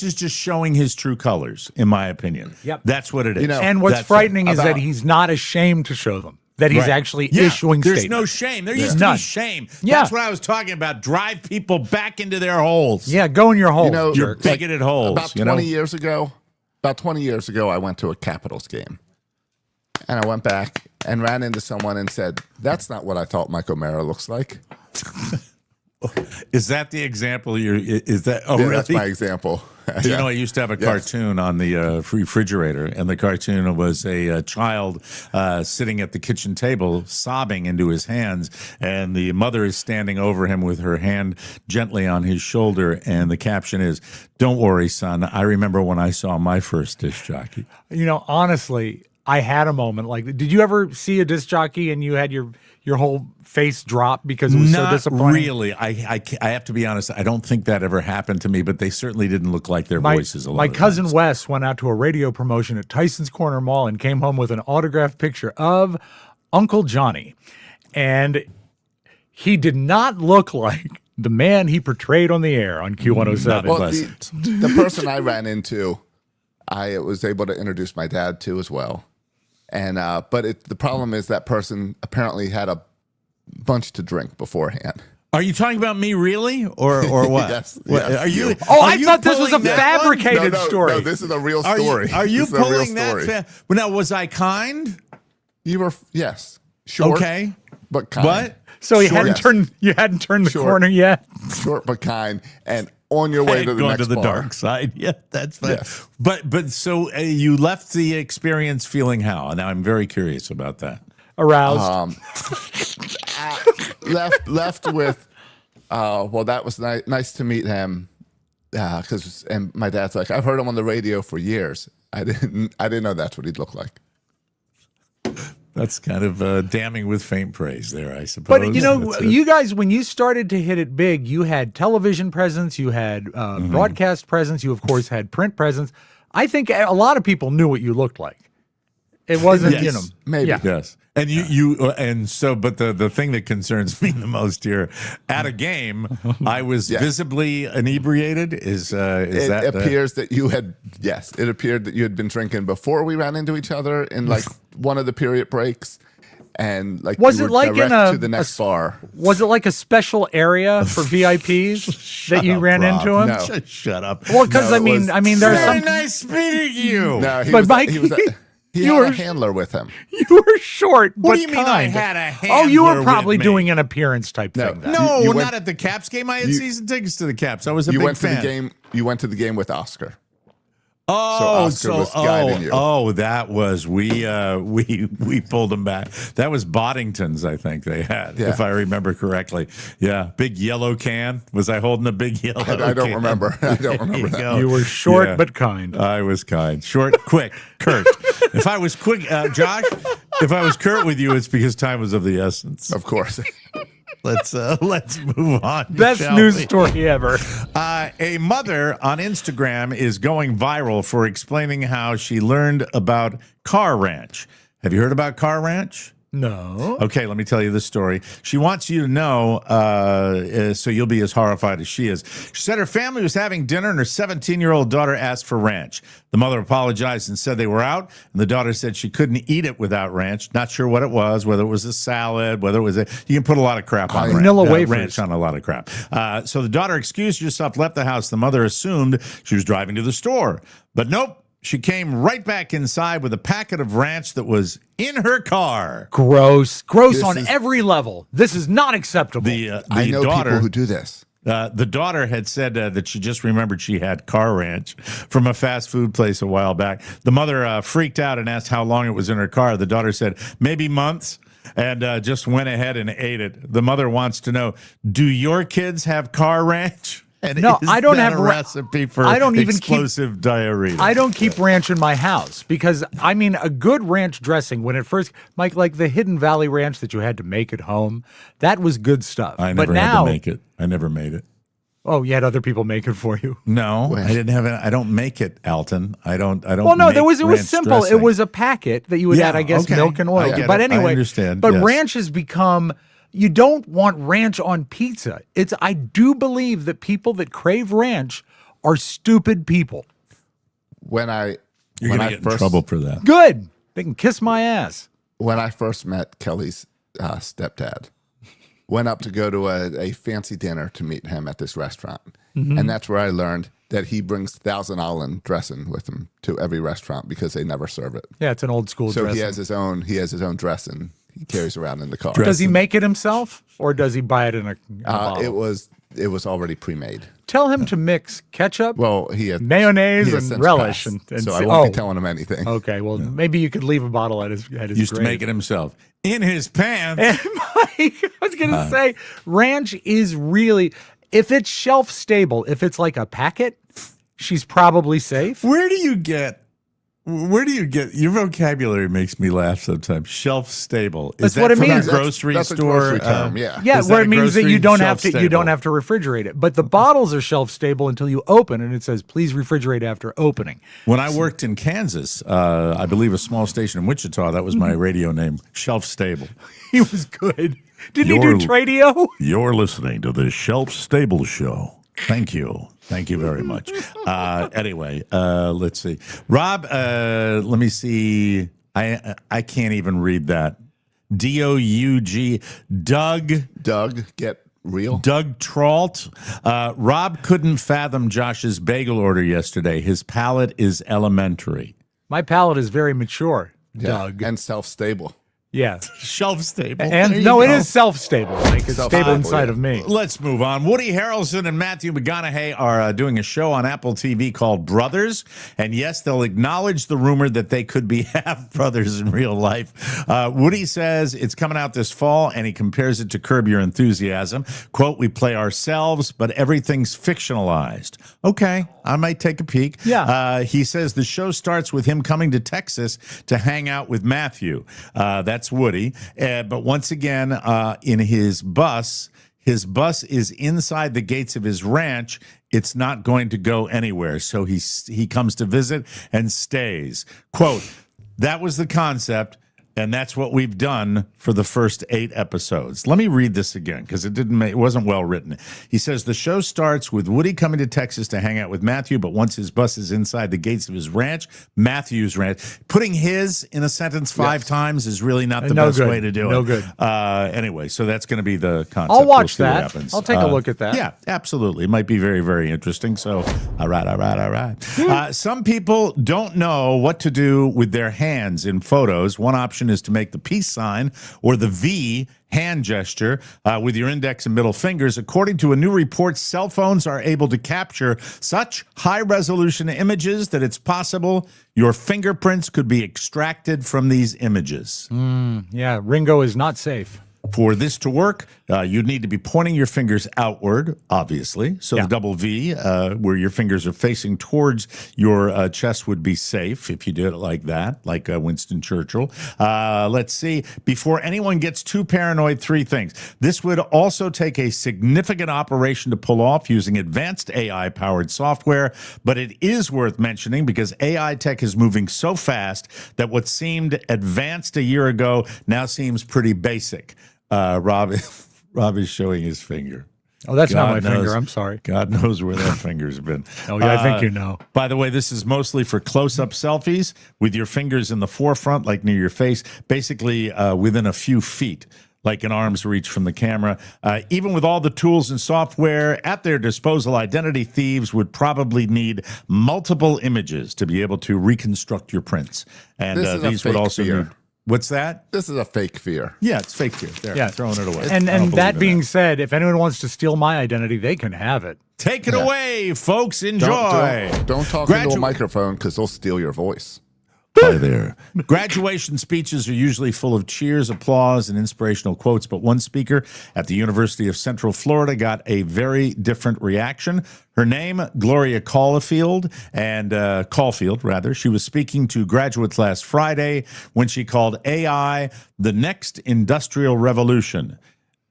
is just showing his true colors, in my opinion. Yep. That's what it is. And what's frightening is that he's not ashamed to show them. That he's actually issuing There's statements. no shame. There used to be shame. Yeah. That's what I was talking about. Drive people back into their holes. Yeah, go in your hole. Your bigoted holes. About 20 years ago, I went to a Capitals game. And I went back and ran into someone and said, that's not what I thought Mike O'Mara looks like. Is that the example? Is that? Oh, Yeah, really? that's my example. Do you know, I used to have a cartoon on the refrigerator, and the cartoon was a child sitting at the kitchen table, sobbing into his hands, and the mother is standing over him with her hand gently on his shoulder, and the caption is, "Don't worry, son. I remember when I saw my first disc jockey." You know, honestly, I had a moment like, did you ever see a disc jockey and you had your whole face drop because it was so disappointing? Not really. I have to be honest. I don't think that ever happened to me, but they certainly didn't look like their voices a lot. My of cousin times. Wes went out to a radio promotion at Tyson's Corner Mall and came home with an autographed picture of Uncle Johnny. And he did not look like the man he portrayed on the air on Q107. Well, the person I ran into, I was able to introduce my dad to as well. And but the problem is that person apparently had a bunch to drink beforehand. Are you talking about me, really, or what? Yes, What- yes, Are you? Oh, are I you thought this was a pulling that fabricated No, story. No, this is a real one? story. Are you This is a real pulling story. that? Now, was I kind? You were, yes, short, Okay, but kind. what? So you Short, hadn't yes. turned you hadn't turned the Short. corner yet. Short but kind, and on your way to the Going next to the bar. dark side. Yeah, that's fine. Yes. But so you left the experience feeling how? Now I'm very curious about that. Aroused. Left with, well, that was nice to meet him. And my dad's like, I've heard him on the radio for years. I didn't know that's what he'd look like. That's kind of damning with faint praise there, I suppose. But you know, That's it. you guys, when you started to hit it big, you had television presence, you had broadcast presence, you of course had print presence. I think a lot of people knew what you looked like. It wasn't, Yes. you know, Maybe. yeah. Yes. And but the thing that concerns me the most here, at a game, I was visibly inebriated. It appears that you had, yes, it appeared that you had been drinking before we ran into each other in like one of the period breaks. And like, Was you it were like in direct to the next bar? Was it like a special area for VIPs that you ran Rob. into him? No. Shut up. Well, because No, I it mean, was there are Very some. nice meeting you. No, But Mike, he you had were- a handler with him. You were short, What but do you mean I kind. had a Oh, you handler were probably with me? doing an appearance type No. thing. Then. No, You went- not at the Caps game. I had you- season tickets to the Caps. I was a You big went fan. to the game. You went to the game with Oscar. Oh, Oscar was guiding you. That was we pulled them back. That was Boddington's, I think they had, Yeah. if I remember correctly. Yeah, big yellow can. Was I holding a big yellow? I don't can? remember. I don't There remember you that. go. You were short Yeah. but kind. I was kind, short, quick, curt. If I was quick, Josh, if I was curt with you, it's because time was of the essence. Of course. Let's move on. Best shall news we? story ever. A mother on Instagram is going viral for explaining how she learned about Car Ranch. Have you heard about Car Ranch? No. Okay, let me tell you this story. She wants you to know, so you'll be as horrified as she is. She said her family was having dinner and her 17-year-old daughter asked for ranch. The mother apologized and said they were out, and the daughter said she couldn't eat it without ranch. Not sure what it was, whether it was a salad, whether it was you can put a lot of crap on Vanilla ranch, wafers. ranch on a lot of crap. So the daughter excused herself, left the house. The mother assumed she was driving to the store, but nope. She came right back inside with a packet of ranch that was in her car. Gross. Gross This on is- every level. This is not acceptable. The I know daughter, people who do this. The daughter had said that she just remembered she had car ranch from a fast food place a while back. The mother freaked out and asked how long it was in her car. The daughter said, maybe months, and just went ahead and ate it. The mother wants to know, do your kids have car ranch? And no, I don't have a recipe for explosive diarrhea. I don't keep ranch in my house because, I mean, a good ranch dressing, when it first, Mike, like the Hidden Valley ranch that you had to make at home, that was good stuff. I never had to make it. I never made it. Oh, you had other people make it for you? No, I didn't have it. I don't make it, Alton. I don't. Well, no, it was simple. Dressing. It was a packet that you would add, I guess, milk and oil. But anyway, I understand. But ranch has become. You don't want ranch on pizza. I do believe that people that crave ranch are stupid people. You're going to get in trouble for that. Good. They can kiss my ass. When I first met Kelly's stepdad, went up to go to a fancy dinner to meet him at this restaurant. Mm-hmm. And that's where I learned that he brings Thousand Island dressing with him to every restaurant because they never serve it. Yeah, it's an old school dressing. So he has his own dressing. He carries around in the car. Does he make it himself, or does he buy it in a bottle? It was already pre-made. Tell him to mix ketchup, mayonnaise, and relish, and so I won't be telling him anything. Okay, well, maybe you could leave a bottle at his Used grave. to make it himself in his pants. And Mike, I was going to say, ranch is really, if it's shelf stable, if it's like a packet, she's probably safe. Where do you get your vocabulary? Makes me laugh sometimes. Shelf stable. That's what it means. Grocery that's store. A grocery term, yeah. Yeah, where it means that you don't have to refrigerate it. But the bottles are shelf stable until you open, and it says please refrigerate after opening. When I worked in Kansas, I believe a small station in Wichita, that was my radio name, Shelf Stable. He was good. Did he do radio? You're listening to the Shelf Stable Show. Thank you. Thank you very much. Anyway, let's see. Rob, let me see. I can't even read that. D-O-U-G. Doug, get real. Doug Trault. Rob couldn't fathom Josh's bagel order yesterday. His palate is elementary. My palate is very mature, Doug. And self-stable. Yeah. Shelf stable. And it is self-stable. Like it's stable inside of me. Let's move on. Woody Harrelson and Matthew McConaughey are doing a show on Apple TV called Brothers. And yes, they'll acknowledge the rumor that they could be half brothers in real life. Woody says it's coming out this fall, and he compares it to Curb Your Enthusiasm. Quote, we play ourselves, but everything's fictionalized. Okay, I might take a peek. Yeah. He says the show starts with him coming to Texas to hang out with Matthew. That's Woody. But once again, in his bus is inside the gates of his ranch. It's not going to go anywhere. So he comes to visit and stays. Quote, that was the concept. And that's what we've done for the first 8 episodes. Let me read this again because it wasn't well written. He says the show starts with Woody coming to Texas to hang out with Matthew, but once his bus is inside the gates of his ranch, Matthew's ranch, putting his in a sentence 5 times is really not the best way to do it. No good. Anyway, so that's going to be the concept. I'll watch what that. happens. I'll take a look at that. Yeah, absolutely. It might be very, very interesting. So, all right. Some people don't know what to do with their hands in photos. One option is to make the peace sign or the V hand gesture with your index and middle fingers. According to a new report, cell phones are able to capture such high-resolution images that it's possible your fingerprints could be extracted from these images. Yeah, Ringo is not safe. For this to work, you'd need to be pointing your fingers outward, obviously. So the double V, where your fingers are facing towards your chest, would be safe if you did it like that, like Winston Churchill. Let's see. Before anyone gets too paranoid, 3 things. This would also take a significant operation to pull off using advanced AI-powered software, but it is worth mentioning because AI tech is moving so fast that what seemed advanced a year ago now seems pretty basic. Rob is showing his finger. Oh, that's not my finger. I'm sorry. God knows where that finger's been. Oh, yeah, I think you know. By the way, this is mostly for close-up selfies with your fingers in the forefront, like near your face, basically within a few feet, like an arm's reach from the camera. Even with all the tools and software at their disposal, identity thieves would probably need multiple images to be able to reconstruct your prints. And these would also need... What's that? This is a fake fear. Yeah, it's fake fear. There, Yeah. throwing it away. And that being said, if anyone wants to steal my identity, they can have it. Take it away, folks. Enjoy. Don't talk into a microphone because they'll steal your voice. Hi there. Graduation speeches are usually full of cheers, applause, and inspirational quotes, but one speaker at the University of Central Florida got a very different reaction. Her name, Gloria Caulfield, She was speaking to graduates last Friday when she called AI the next industrial revolution,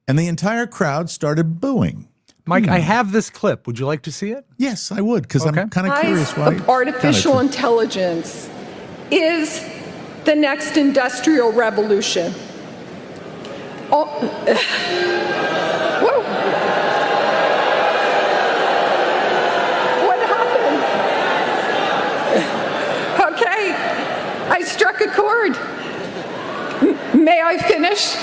and the entire crowd started booing. Mike, I have this clip. Would you like to see it? Yes, I would, because I'm kind of curious why. Artificial intelligence is the next industrial revolution. Whoa. What happened? Okay, I struck a chord. May I finish?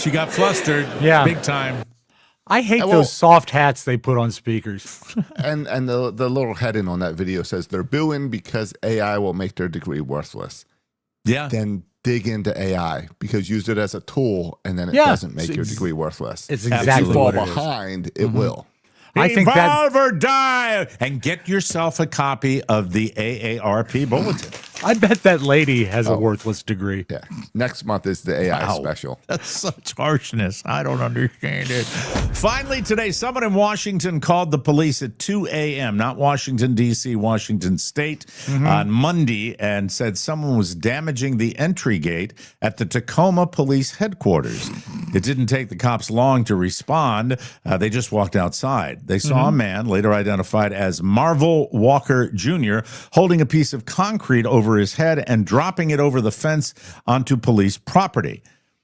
She got flustered. Yeah. Big time. I hate those soft hats they put on speakers. and the little heading on that video says they're booing because AI will make their degree worthless. Yeah. Then dig into AI because use it as a tool and then it doesn't make your degree worthless. It's exactly if you fall what it is. behind, it will. I think Evolve or die, and get yourself a copy of the AARP Bulletin. I bet that lady has a worthless degree. Yeah. Next month is the AI special. That's such harshness. I don't understand it. Finally, today, someone in Washington called the police at 2 a.m., not Washington, D.C., Washington State, on Monday, and said someone was damaging the entry gate at the Tacoma Police Headquarters. It didn't take the cops long to respond. They just walked outside. They saw a man, later identified as Marvel Walker Jr., holding a piece of concrete over his head and dropping it over the fence onto police property.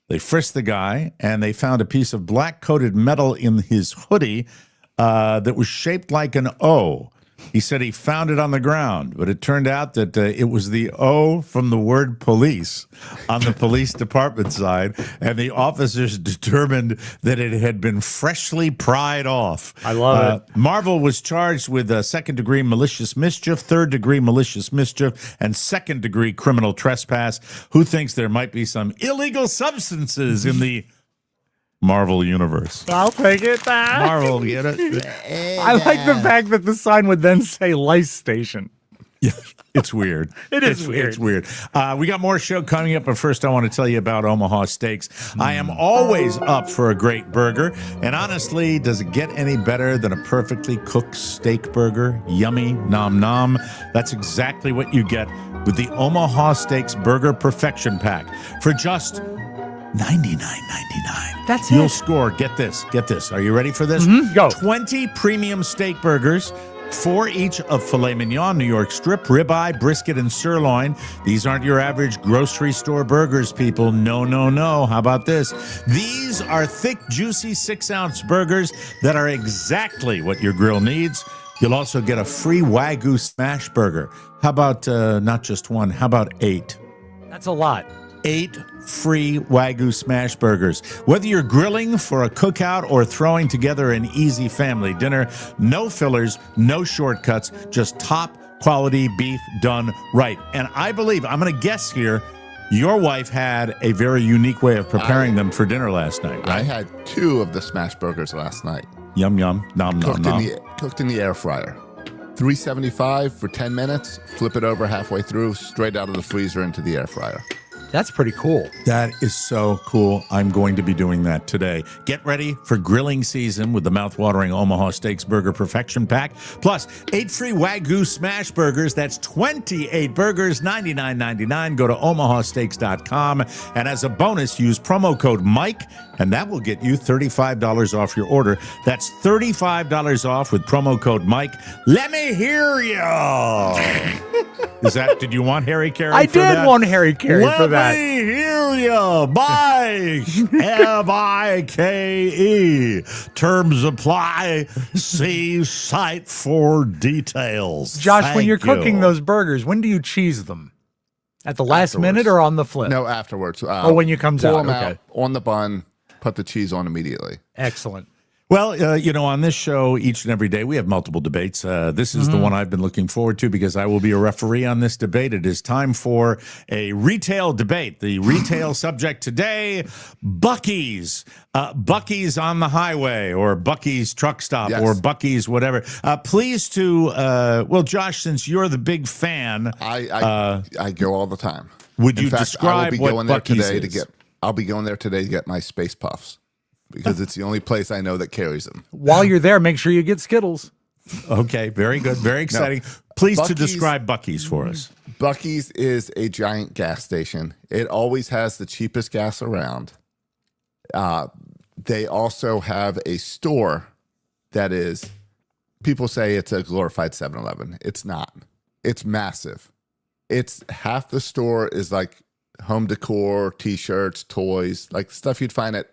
They frisked the guy, and they found a piece of black-coated metal in his hoodie that was shaped like an O. He said he found it on the ground, but it turned out that it was the O from the word police on the police department side, and the officers determined that it had been freshly pried off. I love it. Marvel was charged with second-degree malicious mischief, third-degree malicious mischief, and second-degree criminal trespass. Who thinks there might be some illegal substances in the Marvel universe? I'll take it back. Marvel, get it? I like the fact that the sign would then say Lice Station. Yeah, it's weird. It's weird. It's weird. We got more show coming up, but first I want to tell you about Omaha Steaks. I am always up for a great burger, and honestly, does it get any better than a perfectly cooked steak burger? Yummy, nom nom. That's exactly what you get with the Omaha Steaks Burger Perfection Pack for just $99.99. That's You'll it. score. Get this. Are you ready for this? Go. 20 premium steak burgers, 4 each of filet mignon, New York strip, ribeye, brisket, and sirloin. These aren't your average grocery store burgers, people. No, no, no. How about this? These are thick, juicy 6-ounce burgers that are exactly what your grill needs. You'll also get a free Wagyu smash burger. How about not just one? How about 8? That's a lot. 8 free Wagyu smash burgers. Whether you're grilling for a cookout or throwing together an easy family dinner, no fillers, no shortcuts, just top quality beef done right. And I believe, I'm going to guess here, your wife had a very unique way of preparing them for dinner last night, right? I had 2 of the smash burgers last night. Yum, yum, nom, nom, nom. Cooked in the air fryer. 375 for 10 minutes, flip it over halfway through, straight out of the freezer into the air fryer. That's pretty cool. That is so cool. I'm going to be doing that today. Get ready for grilling season with the mouthwatering Omaha Steaks Burger Perfection Pack. Plus, 8 free Wagyu smash burgers. That's 28 burgers, $99.99. Go to omahasteaks.com. And as a bonus, use promo code Mike, and that will get you $35 off your order. That's $35 off with promo code Mike. Let me hear you. Did you want Harry Carey I for did that? want Harry Carey for that. Let me hear you. Mike. M-I-K-E. Terms apply. See site for details. Josh, when you're Thank you. cooking those burgers, when do you cheese them? At the last minute or on the flip? No, afterwards. When you comes pull out. them Okay. out on the bun, put the cheese on immediately. Excellent. Well, on this show, each and every day, we have multiple debates. This is the one I've been looking forward to because I will be a referee on this debate. It is time for a retail debate. The retail subject today, Buc-ee's. Buc-ee's on the highway, or Buc-ee's truck stop, or Buc-ee's whatever. Please Josh, since you're the big fan. I go all the time. Would you describe what Buc-ee's is? I'll be going there today to get my Space Puffs. Because it's the only place I know that carries them. While you're there, make sure you get Skittles. Okay, very good, very exciting. Please to describe Buc-ee's for us. Buc-ee's is a giant gas station. It always has the cheapest gas around. They also have a store that is, people say it's a glorified 7-Eleven. It's not. It's massive. It's half the store is like home decor, T-shirts, toys, like stuff you'd find at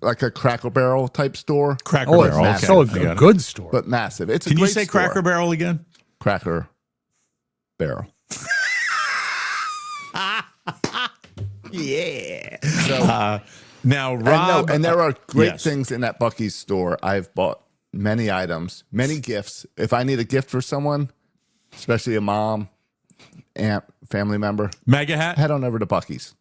like a Cracker Barrel type store. Cracker Barrel, okay. So a good store, but massive. It's Can a you great say store. Cracker Barrel again? Cracker Barrel. Yeah. So now, Rob, and there are great things in that Buc-ee's store. I've bought many items, many gifts. If I need a gift for someone, especially a mom, aunt, family member, mega hat, head on over to Buc-ee's.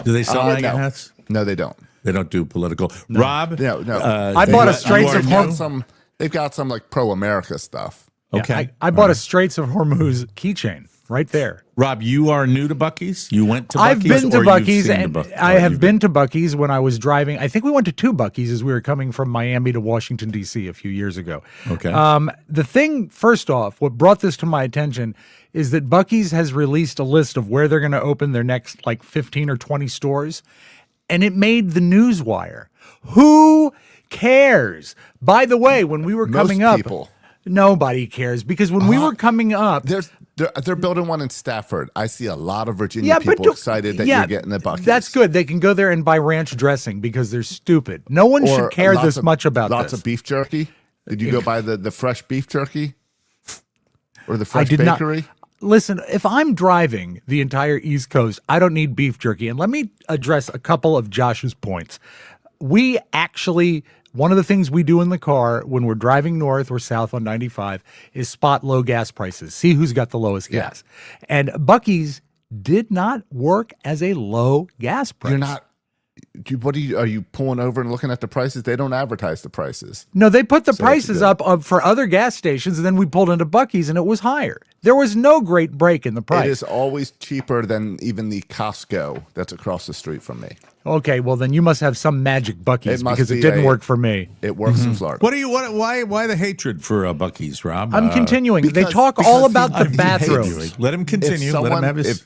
Do they sell mega hats? No, they don't. They don't do political. No. Rob? No. I bought a Straits of Hormuz. They've got some like pro-America stuff. Okay. Yeah, I bought a Straits of Hormuz keychain right there. Rob, you are new to Buc-ee's? You went to Buc-ee's? I've been to Buc-ee's, and I have you've been to Buc-ee's when I was driving. I think we went to 2 Buc-ee's as we were coming from Miami to Washington, D.C. a few years ago. Okay. The thing, first off, what brought this to my attention is that Buc-ee's has released a list of where they're going to open their next like 15 or 20 stores, and it made the news wire. Who cares? By the way, when we were coming up, nobody cares, because when we were coming up, they're building one in Stafford. I see a lot of Virginia people excited that you're getting a Buc-ee's. That's good. They can go there and buy ranch dressing because they're stupid. No one should care this much about lots this. of beef jerky. Did you go buy the fresh beef jerky or the fresh bakery? Listen, if I'm driving the entire East Coast, I don't need beef jerky. And let me address a couple of Josh's points. We actually, one of the things we do in the car when we're driving north or south on 95 is spot low gas prices, see who's got the lowest gas. And Buc-ee's did not work as a low gas price. You're not. Are you pulling over and looking at the prices? They don't advertise the prices. No, they put the prices up for other gas stations, and then we pulled into Buc-ee's, and it was higher. There was no great break in the price. It is always cheaper than even the Costco that's across the street from me. Okay, well then you must have some magic Buc-ee's because it didn't work for me. It works in Florida. Why the hatred for Buc-ee's, Rob? I'm continuing. They talk all about the bathrooms. Let him continue. Let him have his.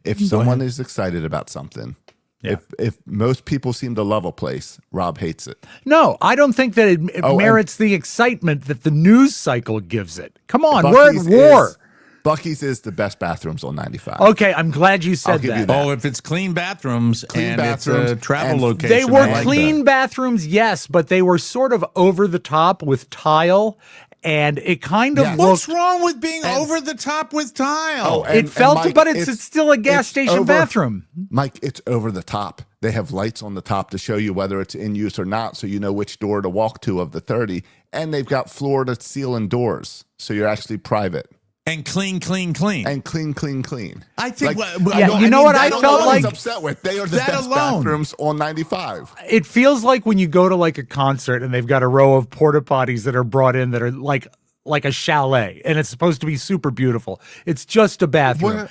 If someone is excited about something. Yeah. If most people seem to love a place, Rob hates it. No, I don't think that it merits the excitement that the news cycle gives it. Come on, we're at war. Buc-ee's is the best bathrooms on 95. Okay, I'm glad you said that. Oh, if it's clean bathrooms it's a travel location. They were clean bathrooms, yes, but they were sort of over the top with tile. And it kind of What's wrong with being over the top with tile? But it's still a gas station bathroom. Mike, it's over the top. They have lights on the top to show you whether it's in use or not, so you know which door to walk to of the 30. And they've got floor to ceiling doors, so you're actually private. And clean. And clean. I think. You know what I felt like? Upset with. They are the best bathrooms on 95. It feels like when you go to like a concert and they've got a row of porta potties that are brought in that are like a chalet, and it's supposed to be super beautiful. It's just a bathroom.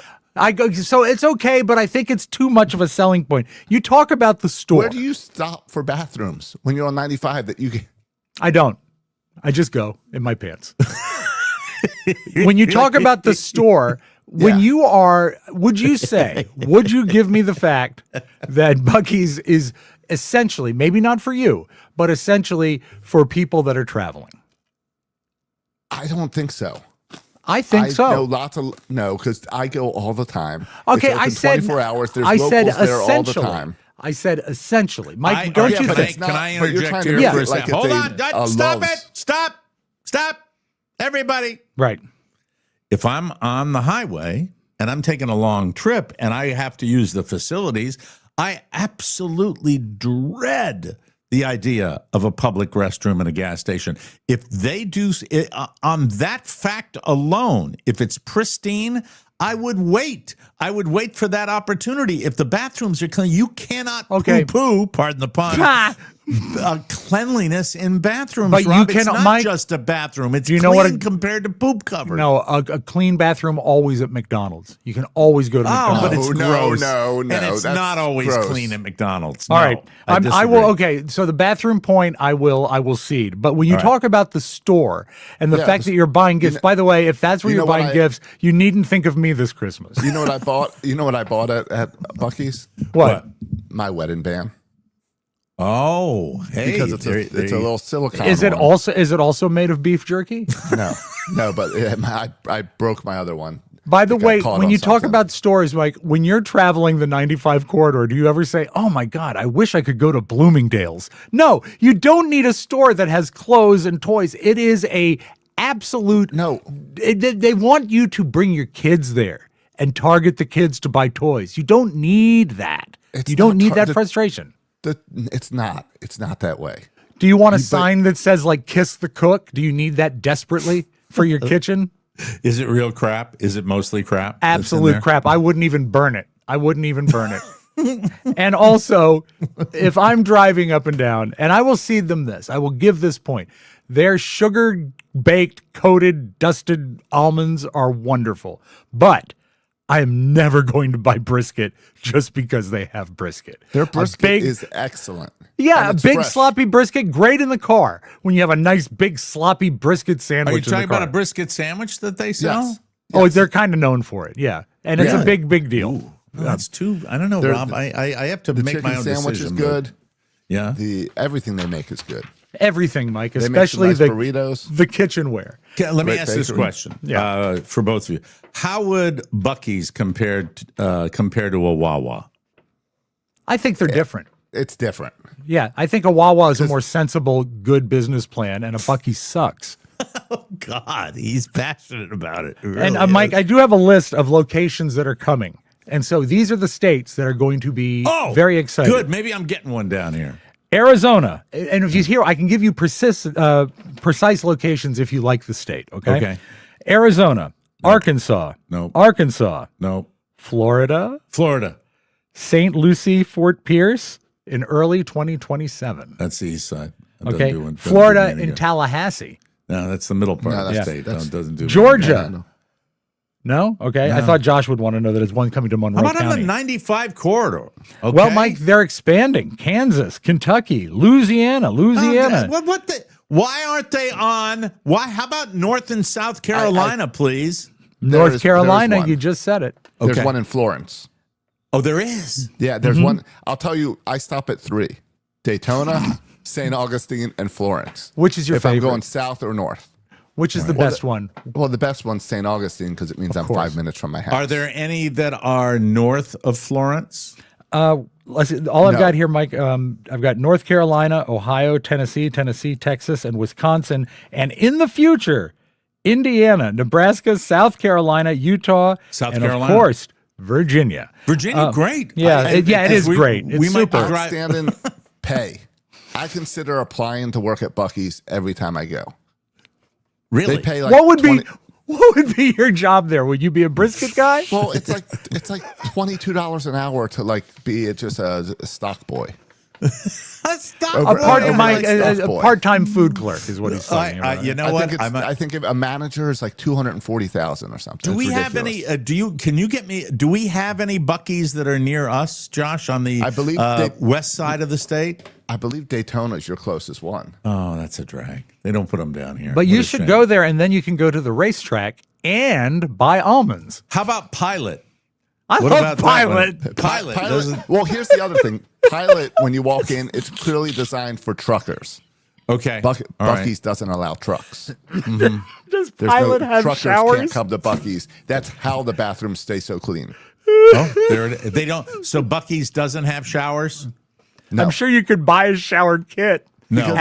So it's okay, but I think it's too much of a selling point. You talk about the store. Where do you stop for bathrooms when you're on 95 that you can? I don't. I just go in my pants. When you talk about the store, would you give me the fact that Buc-ee's is essentially, maybe not for you, but essentially for people that are traveling? I don't think so. I think so. No, because I go all the time. Okay, I said 24 hours. There's locals there all the time. I said essentially. Mike, don't you think? Can I interject here for a second? Hold on. Stop it. Stop. Everybody. Right. If I'm on the highway and I'm taking a long trip and I have to use the facilities, I absolutely dread the idea of a public restroom in a gas station. If they do, on that fact alone, if it's pristine, I would wait. I would wait for that opportunity. If the bathrooms are clean, you cannot poo-poo, pardon the pun, cleanliness in bathrooms. But Rob, you it's can, not just a bathroom. It's clean compared to poop cover. No, a clean bathroom always at McDonald's. You can always go to McDonald's. But it's gross. No, and it's not always clean at McDonald's. All right, I will. disagree. Okay, so the bathroom point, I will cede. But when you talk about the store and the fact that you're buying gifts, by the way, if that's where you're buying gifts, you needn't think of me this Christmas. You know what I bought? You know what I bought at Buc-ee's? What? My wedding band. Oh, hey, because it's a little silicone. Is it also made of beef jerky? No, but I broke my other one. By the way, when you talk about stores, Mike, when you're traveling the 95 corridor, do you ever say, "Oh my God, I wish I could go to Bloomingdale's"? No, you don't need a store that has clothes and toys. It is a absolute They want you to bring your kids there and target the kids to buy toys. You don't need that. You don't need that frustration. It's not that way. Do you want a sign that says like "Kiss the Cook"? Do you need that desperately for your kitchen? Is it real crap? Is it mostly crap? Absolute crap. I wouldn't even burn it. And also, if I'm driving up and down, and I will cede them this, I will give this point. Their sugar-baked, coated, dusted almonds are wonderful. But I am never going to buy brisket just because they have brisket. Their brisket is excellent. Yeah, a big sloppy brisket, great in the car. When you have a nice big sloppy brisket sandwich. Are you talking about a brisket sandwich that they sell? Yes. Oh, they're kind of known for it. Yeah, and it's a big deal. Ooh, that's too. I don't know, Rob. I have to make my own sandwich decision. is good. Yeah, everything they make is good. Everything, Mike, They especially make some nice burritos. the kitchenware. Okay, let me Great ask this bakery. question for both of you. How would Buc-ee's compare to a Wawa? I think they're different. It's different. Yeah, I think a Wawa is a more sensible, good business plan, and a Buc-ee sucks. Oh, God, he's passionate about it. And Mike, I do have a list of locations that are coming. And so these are the states that are going to be very excited. Good. Maybe I'm getting one down here. Arizona. And if you hear, I can give you precise locations if you like the state. Okay. Arizona, Arkansas. No. Arkansas. No. Florida. St. Lucie, Fort Pierce in early 2027. That's the east side. Okay. Florida in Tallahassee. No, that's the middle part of the state. Doesn't do Georgia. No? Okay. I thought Josh would want to know that there's one coming to Monroe How about County. on the 95 corridor? Okay. Well, Mike, they're expanding. Kansas, Kentucky, Louisiana. Why aren't they on? How about North and South Carolina, please? North Carolina, there's one. you just said it. There's one in Florence. Oh, there is? Yeah, there's one. I'll tell you, I stop at 3. Daytona, St. Augustine, and Florence. Which is your if favorite? I'm going south or north. Which is the best one? Well, the best one's St. Augustine because it means I'm 5 minutes from my house. Are there any that are north of Florence? Let's see, all I've got here, Mike, I've got North Carolina, Ohio, Tennessee, Texas, and Wisconsin. And in the future, Indiana, Nebraska, South Carolina, Utah, and of course, Virginia. Virginia, great. Yeah, it is great. It's super. Outstanding pay. I consider applying to work at Buc-ee's every time I go. Really? They pay like what would be your job there? Would you be a brisket guy? Well, it's like $22 an hour to be just a stock boy. A part-time food clerk is what he's saying. You know what? I think a manager is like $240,000 or something. Do we have any? Do we have any Buc-ee's that are near us, Josh, on the west side of the state? I believe Daytona is your closest one. Oh, that's a drag. They don't put them down here. But you should go there, and then you can go to the racetrack and buy almonds. How about Pilot? I love Pilot. Pilot. Well, here's the other thing. Pilot, when you walk in, it's clearly designed for truckers. Okay. Buc-ee's doesn't allow trucks. Does Pilot have truckers showers? Can't come to Buc-ee's. That's how the bathrooms stay so clean. They don't. So Buc-ee's doesn't have showers? No. I'm sure you could buy a showered kit. No, Because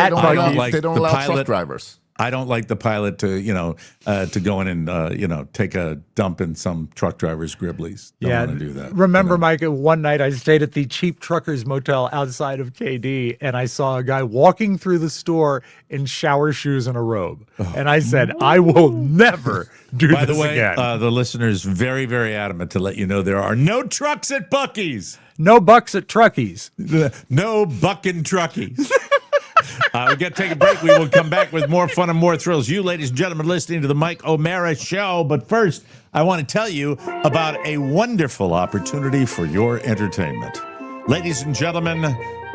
they don't allow truck drivers. I don't like the pilot to, to go in and, take a dump in some truck driver's Gribblies. Don't want to do that. Remember, Mike, one night I stayed at the Cheap Truckers Motel outside of KD, and I saw a guy walking through the store in shower shoes and a robe. And I said, I will never do By this the way, again. the listener's very, very adamant to let you know there are no trucks at Buc-ee's. No bucks at Truckies. No bucking Truckies. We got to take a break. We will come back with more fun and more thrills. You, ladies and gentlemen, listening to the Mike O'Mara Show. But first, I want to tell you about a wonderful opportunity for your entertainment. Ladies and gentlemen,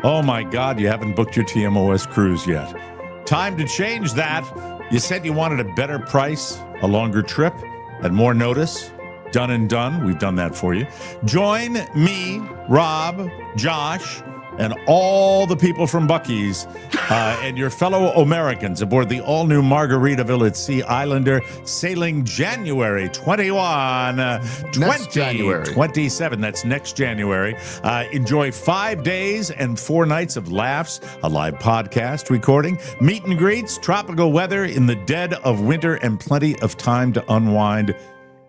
oh my God, you haven't booked your TMOS cruise yet. Time to change that. You said you wanted a better price, a longer trip, and more notice. Done and done. We've done that for you. Join me, Rob, Josh, and all the people from Buc-ee's and your fellow Americans aboard the all-new Margaritaville at Sea Islander, sailing January 21, 2027. That's next January. Enjoy 5 days and 4 nights of laughs, a live podcast recording, meet and greets, tropical weather in the dead of winter, and plenty of time to unwind.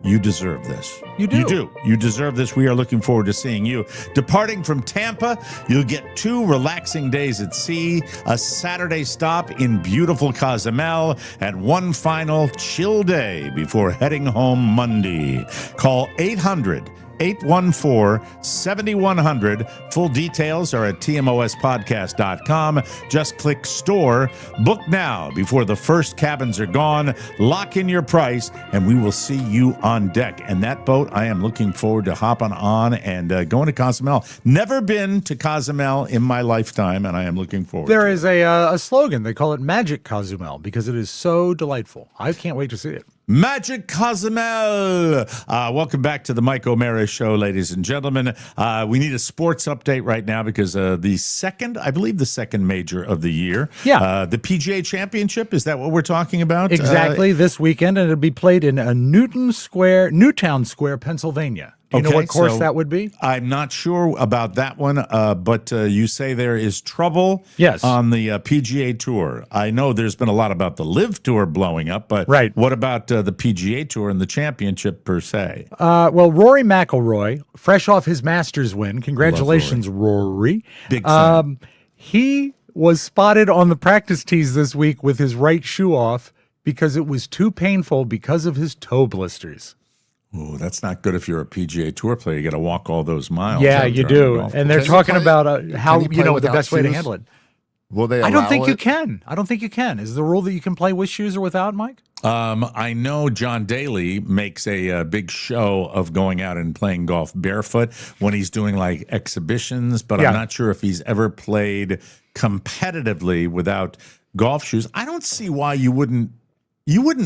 You deserve this. You do. You do. You deserve this. We are looking forward to seeing you. Departing from Tampa, you'll get 2 relaxing days at sea, a Saturday stop in beautiful Cozumel, and 1 final chill day before heading home Monday. Call 800-814-7100. Full details are at tmospodcast.com. Just click store. Book now before the first cabins are gone. Lock in your price, and we will see you on deck. And that boat, I am looking forward to hopping on and going to Cozumel. Never been to Cozumel in my lifetime, and I am looking forward There to is a slogan. They call it Magic Cozumel because it is so delightful. I can't wait to see it. Magic Cozumel. Welcome back to the Mike O'Mara Show, ladies and gentlemen. We need a sports update right now because the second major of the year. Yeah. The PGA Championship, is that what we're talking about? Exactly, this weekend, and it'll be played in Newtown Square, Pennsylvania. Do you know what course that would be? I'm not sure about that one, but you say there is trouble on the PGA Tour. I know there's been a lot about the LIV Tour blowing up, but what about the PGA Tour and the championship per se? Well, Rory McIlroy, fresh off his Masters win, congratulations, Rory. Big fan. He was spotted on the practice tees this week with his right shoe off because it was too painful because of his toe blisters. Oh, that's not good if you're a PGA Tour player. You got to walk all those miles. Yeah, you do. And they're talking about how, the best way to handle it. Will they allow I don't think it? you can. I don't think you can. Is the rule that you can play with shoes or without, Mike? I know John Daly makes a big show of going out and playing golf barefoot when he's doing like exhibitions, but I'm not sure if he's ever played competitively without golf shoes. I don't see why you wouldn't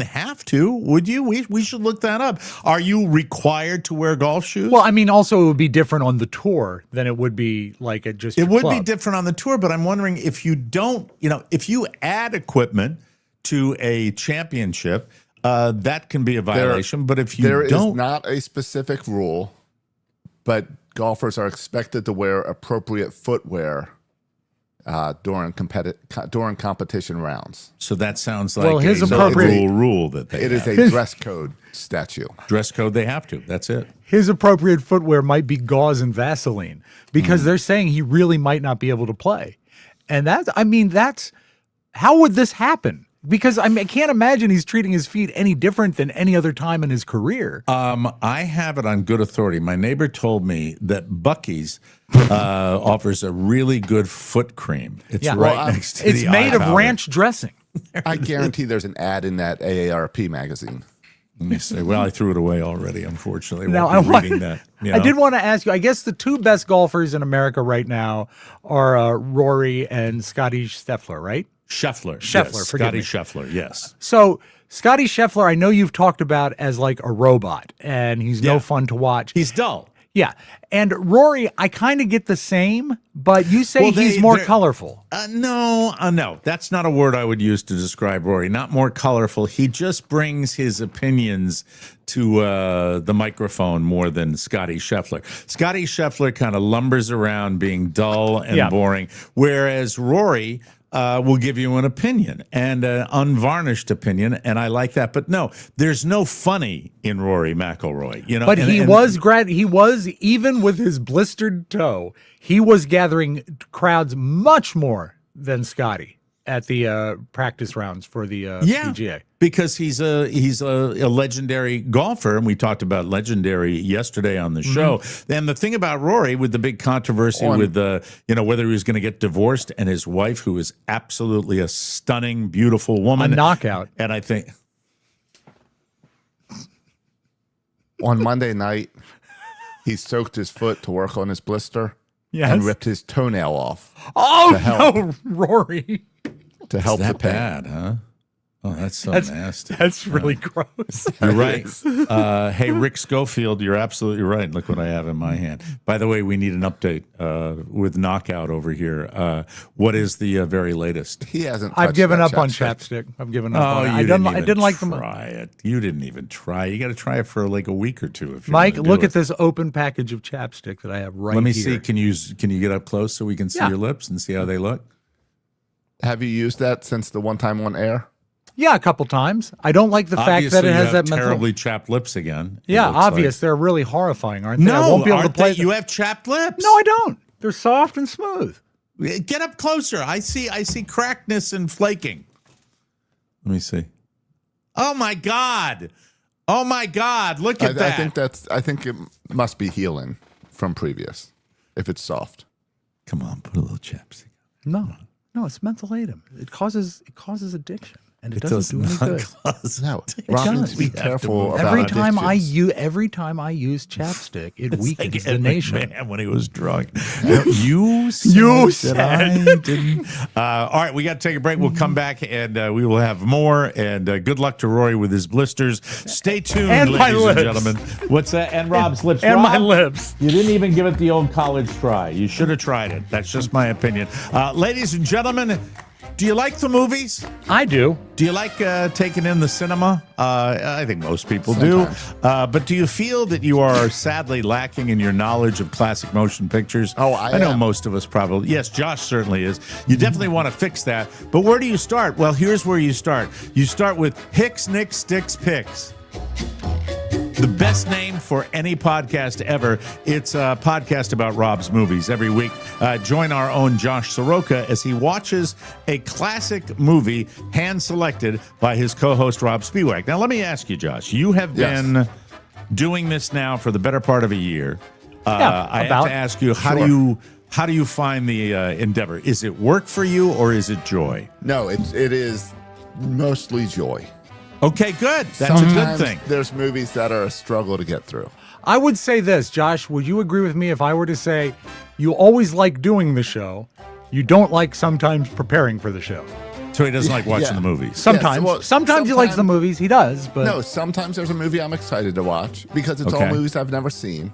have to, would you? We should look that up. Are you required to wear golf shoes? Well, I mean, also it would be different on the tour than it would be like at just It your would club. be different on the tour, but I'm wondering if you don't, if you add equipment to a championship, that can be a violation. But if you there don't, is not a specific rule, but golfers are expected to wear appropriate footwear during competition rounds. So that sounds like his a appropriate rule that they It is have. a dress code statute. Dress code they have to. That's it. His appropriate footwear might be gauze and Vaseline because they're saying he really might not be able to play. And that's how would this happen? Because I can't imagine he's treating his feet any different than any other time in his career. I have it on good authority. My neighbor told me that Buc-ee's offers a really good foot cream. It's next to it's the made eye of powder. ranch dressing. I guarantee there's an ad in that AARP magazine. Let me say, well, I threw it away already, unfortunately. Now, Reading that. I did want to ask you, I guess the 2 best golfers in America right now are Rory and Scotty Scheffler, right? Scheffler, yes. Scotty Scheffler, yes. So Scotty Scheffler, I know you've talked about as like a robot, and he's no fun to watch. He's dull. Yeah. And Rory, I kind of get the same, but you say he's more colorful. No. That's not a word I would use to describe Rory. Not more colorful. He just brings his opinions to the microphone more than Scotty Scheffler. Scotty Scheffler kind of lumbers around being dull and boring, whereas Rory will give you an opinion, and an unvarnished opinion, and I like that. But no, there's no funny in Rory McIlroy, you know. But he was even with his blistered toe, he was gathering crowds much more than Scotty at the practice rounds for the PGA. Because he's a legendary golfer, and we talked about legendary yesterday on the show. And the thing about Rory, with the big controversy with whether he was going to get divorced, and his wife, who is absolutely a stunning, beautiful woman, a knockout. And I think on Monday night, he soaked his foot to work on his blister and ripped his toenail off. Oh no, Rory! To help the pain. Bad, huh? Oh, that's nasty. That's really gross. You're right. Hey, Rick Schofield, you're absolutely right. Look what I have in my hand. By the way, we need an update with Knockout over here. What is the very latest? He hasn't. I've given up on chapstick. I've given up on it. I didn't like them. Try it. You didn't even try. You got to try it for like a week or two. If Mike, look at this open package of chapstick that I have right here. Let me see. Can you get up close so we can see your lips and see how they look? Have you used that since the one time on air? Yeah, a couple times. I don't like the fact that it has that terribly chapped lips again. Yeah, obvious. Like. They're really horrifying, aren't they? No, I won't be able to play. You have chapped lips. No, I don't. They're soft and smooth. Get up closer. I see crackness and flaking. Let me see. Oh my God! Oh my God! Look at that. I think it must be healing from previous. If it's soft. Come on, put a little chapstick. No, it's mentholatum. It causes addiction. And it doesn't do any good. No, Robin, be careful about every time I use chapstick, it weakens the nation. Man, when he was drunk, you said I didn't. All right, we got to take a break. We'll come back and we will have more. And good luck to Rory with his blisters. Stay tuned, and ladies and gentlemen. What's that? And Rob's lips. And Rob, my lips. You didn't even give it the old college try. You should have tried it. That's just my opinion. Ladies and gentlemen. Do you like the movies? I do. Do you like taking in the cinema? I think most people do. But do you feel that you are sadly lacking in your knowledge of classic motion pictures? Oh, I know most of us probably. Yes, Josh certainly is. You definitely want to fix that. But where do you start? Well, here's where you start. You start with Hicks, Nicks, Sticks, Picks. The best name for any podcast ever. It's a podcast about Rob's movies. Every week, join our own Josh Soroka as he watches a classic movie hand-selected by his co-host Rob Spiewak. Now, let me ask you, Josh. You have been doing this now for the better part of a year. I have to ask you, how do you find the endeavor? Is it work for you or is it joy? No, it is mostly joy. Okay, good. That's a good thing. There's movies that are a struggle to get through. I would say this, Josh, would you agree with me if I were to say you always like doing the show, you don't like sometimes preparing for the show? So he doesn't like watching the movies? Sometimes. Sometimes he likes the movies. He does. But no, sometimes there's a movie I'm excited to watch because it's all movies I've never seen.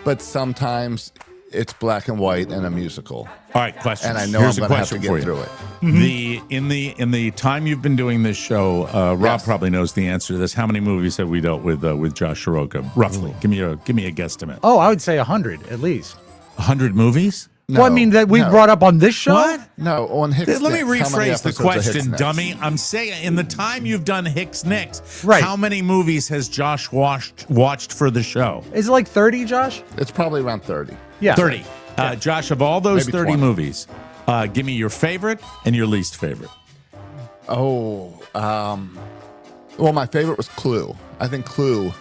But sometimes it's black and white and a musical. All right, question. And I know I'm going to have to get through it. In the time you've been doing this show, Rob probably knows the answer to this. How many movies have we dealt with Josh Soroka? Roughly, give me a guesstimate. Oh, I would say 100 at least. 100 movies? No, well, I mean that we brought up on this show. What? No, on Hicks. Let me rephrase the question, dummy. I'm saying in the time you've done Hicks Nicks, how many movies has Josh watched for the show? Is it like 30, Josh? It's probably around 30. Yeah, 30. Josh, of all those Maybe 30 20. movies, give me your favorite and your least favorite. Oh, well, my favorite was Clue. I think Clue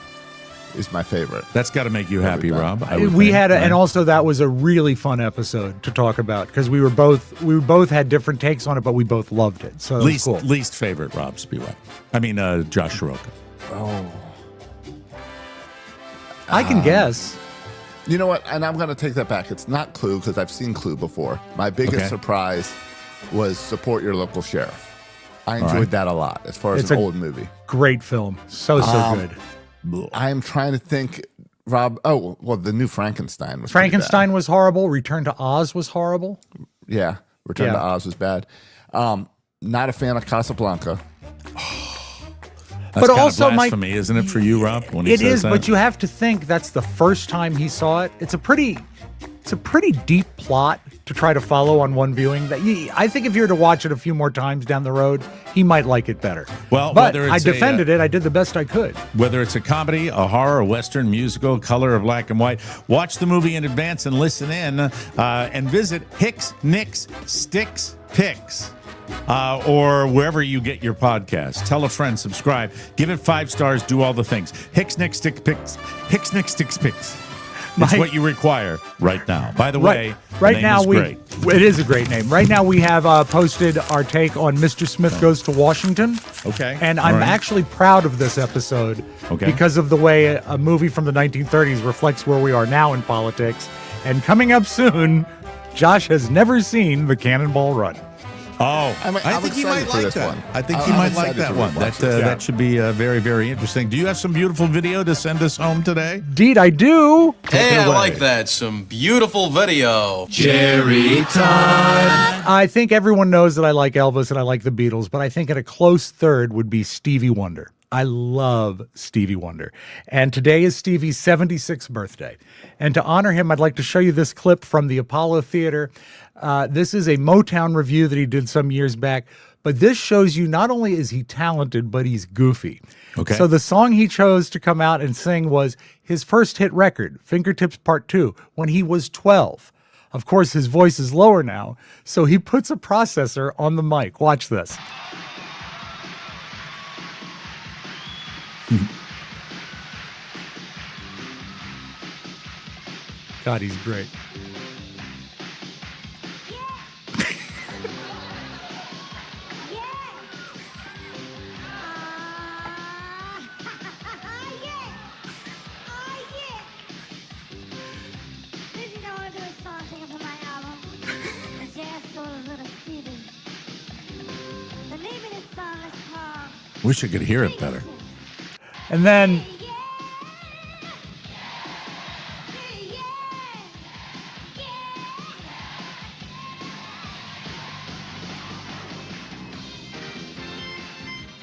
is my favorite. That's got to make you happy, Rob. And also that was a really fun episode to talk about because we both had different takes on it, but we both loved it. So least favorite, Rob Spiewak. I mean, Josh Soroka. Oh, I can guess. You know what? And I'm going to take that back. It's not Clue because I've seen Clue before. My biggest surprise was Support Your Local Sheriff. I enjoyed that a lot as far as an old movie. Great film. So good. I'm trying to think, Rob. Oh, well, the new Frankenstein was Frankenstein was horrible. Return to Oz was horrible. Yeah, Return to Oz was bad. Not a fan of Casablanca. That's but also, blasphemy, isn't it, for you, Rob? When he it says is, that? But you have to think that's the first time he saw it. It's a pretty it's a pretty deep plot to try to follow on one viewing. I think if you were to watch it a few more times down the road, he might like it better. Well, but I defended it. I did the best I could. Whether it's a comedy, a horror, a western, musical, color, or black and white, watch the movie in advance and listen in, and visit Hicks, Nicks, Sticks, Picks. Or wherever you get your podcast. Tell a friend, subscribe, give it 5 stars, do all the things. Hicks, Nicks, Sticks, Picks. Hicks, Nicks, Sticks, Picks. It's what you require right now. By the way, right now great. It is a great name. Right now we have posted our take on Mr. Smith Goes to Washington. Okay. And I'm actually proud of this episode because of the way a movie from the 1930s reflects where we are now in politics. And coming up soon, Josh has never seen the Cannonball Run. Oh, I think he might like that. I think he might like that one. That should be very, very interesting. Do you have some beautiful video to send us home today? Indeed, I do. Hey, I like that. Some beautiful video. Jerry time. I think everyone knows that I like Elvis and I like the Beatles, but I think at a close third would be Stevie Wonder. I love Stevie Wonder. And today is Stevie's 76th birthday. And to honor him, I'd like to show you this clip from the Apollo Theater. This is a Motown review that he did some years back. But this shows you not only is he talented, but he's goofy. Okay. So the song he chose to come out and sing was his first hit record, Fingertips Part 2, when he was 12. Of course, his voice is lower now, so he puts a processor on the mic. Watch this. God, he's great. Wish I could hear it better. And then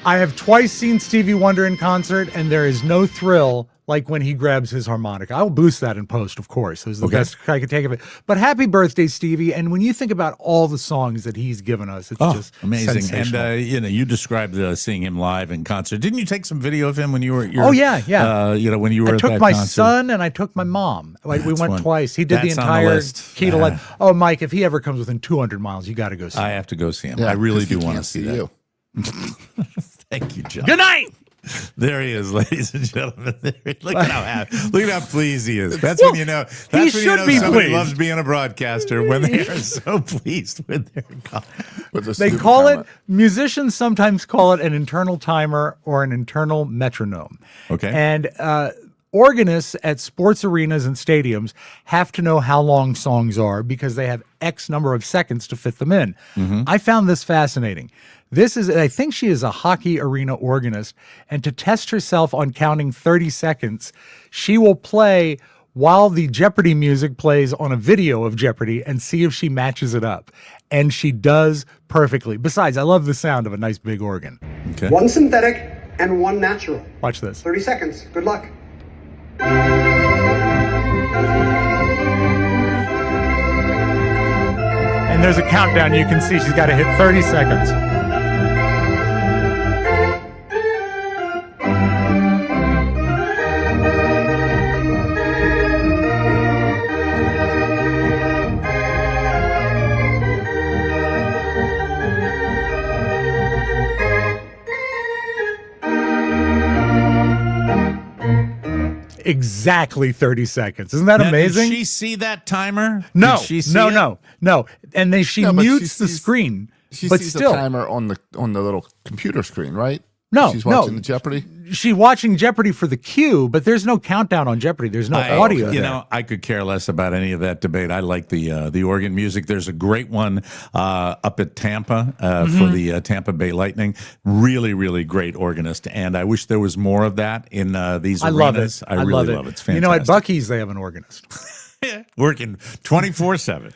I have twice seen Stevie Wonder in concert, and there is no thrill like when he grabs his harmonica. I'll boost that in post, of course. It was the best I could take of it. But happy birthday, Stevie. And when you think about all the songs that he's given us, it's just amazing. sensational. And you described seeing him live in concert. Didn't you take some video of him when you were at your, when you were at I took that my concert? son and I took my mom. We went one. twice. He did the That's on the entire list. Key to Life. Oh, Mike, if he ever comes within 200 miles, you got to go see him. I have to go see him. Yeah, I really 'cause he do want to can't see see that. you. Thank you, John. Good night. There he is, ladies and gentlemen. Look at how pleased he is. That's when you know. That's when you know somebody pleased. loves being a broadcaster, when they are so pleased with their They call it, musicians sometimes call it an internal timer or an internal metronome. Okay. And organists at sports arenas and stadiums have to know how long songs are because they have X number of seconds to fit them in. Mm-hmm. I found this fascinating. I think she is a hockey arena organist, and to test herself on counting 30 seconds, she will play while the Jeopardy music plays on a video of Jeopardy and see if she matches it up. And she does perfectly. Besides, I love the sound of a nice big organ. Okay. One synthetic and one natural. Watch this. 30 seconds. Good luck. And there's a countdown. You can see she's got to hit 30 seconds. Exactly 30 seconds. Isn't that amazing? Did she see that timer? No, Did she see no. And then she mutes the screen. She but sees still, the timer on the little computer screen, right? No, she's watching the Jeopardy. She's watching Jeopardy for the cue, but there's no countdown on Jeopardy. There's no audio. You know, I could care less about any of that debate. I like the organ music. There's a great one up at Tampa for the Tampa Bay Lightning. Really, really great organist, and I wish there was more of that in these arenas. I really love it. It's fantastic. You know, at Buc-ee's they have an organist. Working 24/7.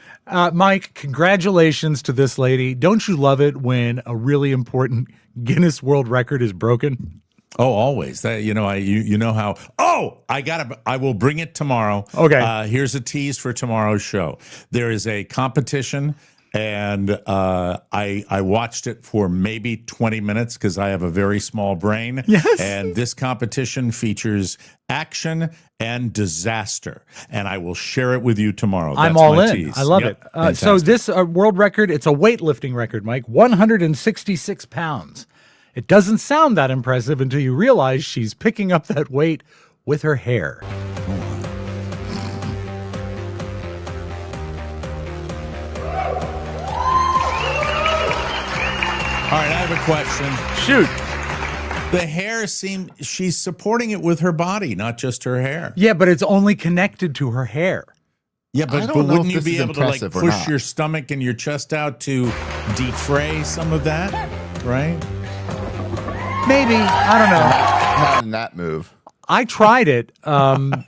Mike, congratulations to this lady. Don't you love it when a really important Guinness World Record is broken? Oh, always. That you know how. Oh, I will bring it tomorrow. Okay. Here's a tease for tomorrow's show. There is a competition, and I watched it for maybe 20 minutes because I have a very small brain. Yes. And this competition features action and disaster, and I will share it with you tomorrow. I'm That's all my in. tease. I love Yep. it. So this world record, it's a weightlifting record, Mike, 166 pounds. It doesn't sound that impressive until you realize she's picking up that weight with her hair. All right, I have a question. Shoot. The hair she's supporting it with her body, not just her hair. Yeah, but it's only connected to her hair. Yeah, but know wouldn't if you this be is able to like impressive or push not. your stomach and your chest out to defray some of that, right? Maybe. I don't know. Not in that move. I tried it, and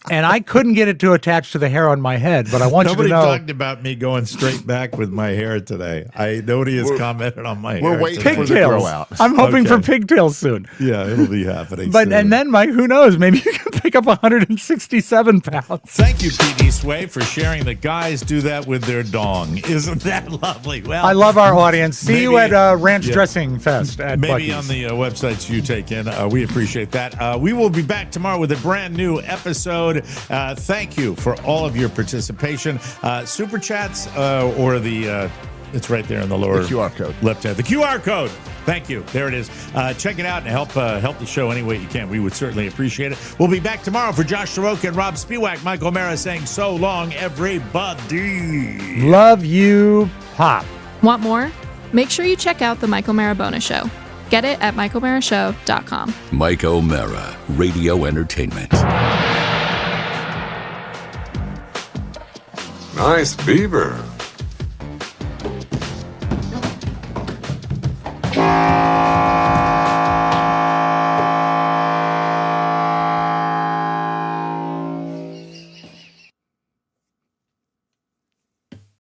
I couldn't get it to attach to the hair on my head, but I want Nobody you to know. talked about me going straight back with my hair today. Nobody has commented on my hair. We're waiting today. for the Pigtails. grow out. I'm hoping for Okay. pigtails soon. Yeah, it'll be happening But soon. and then, Mike, who knows? Maybe you can pick up 167 pounds. Thank you, PD Sway, for sharing that guys do that with their dong. Isn't that lovely? Well, I love our audience. See you maybe- at Ranch yeah. Dressing Fest at Maybe Buc-ee's. on the websites you take in. We appreciate that. We will be back tomorrow with a brand new episode. Thank you for all of your participation. Super chats or the it's right there in the lower The QR code. left hand. The QR code. Thank you. There it is. Check it out and help the show any way you can. We would certainly appreciate it. We'll be back tomorrow for Josh Soroka and Rob Spiewak. Michael O'Mara saying so long, everybody. Love you, Pop. Want more? Make sure you check out the Michael O'Mara Bonus Show. Get it at michaelmarashow.com. Mike O'Mara, Radio Entertainment. Nice beaver.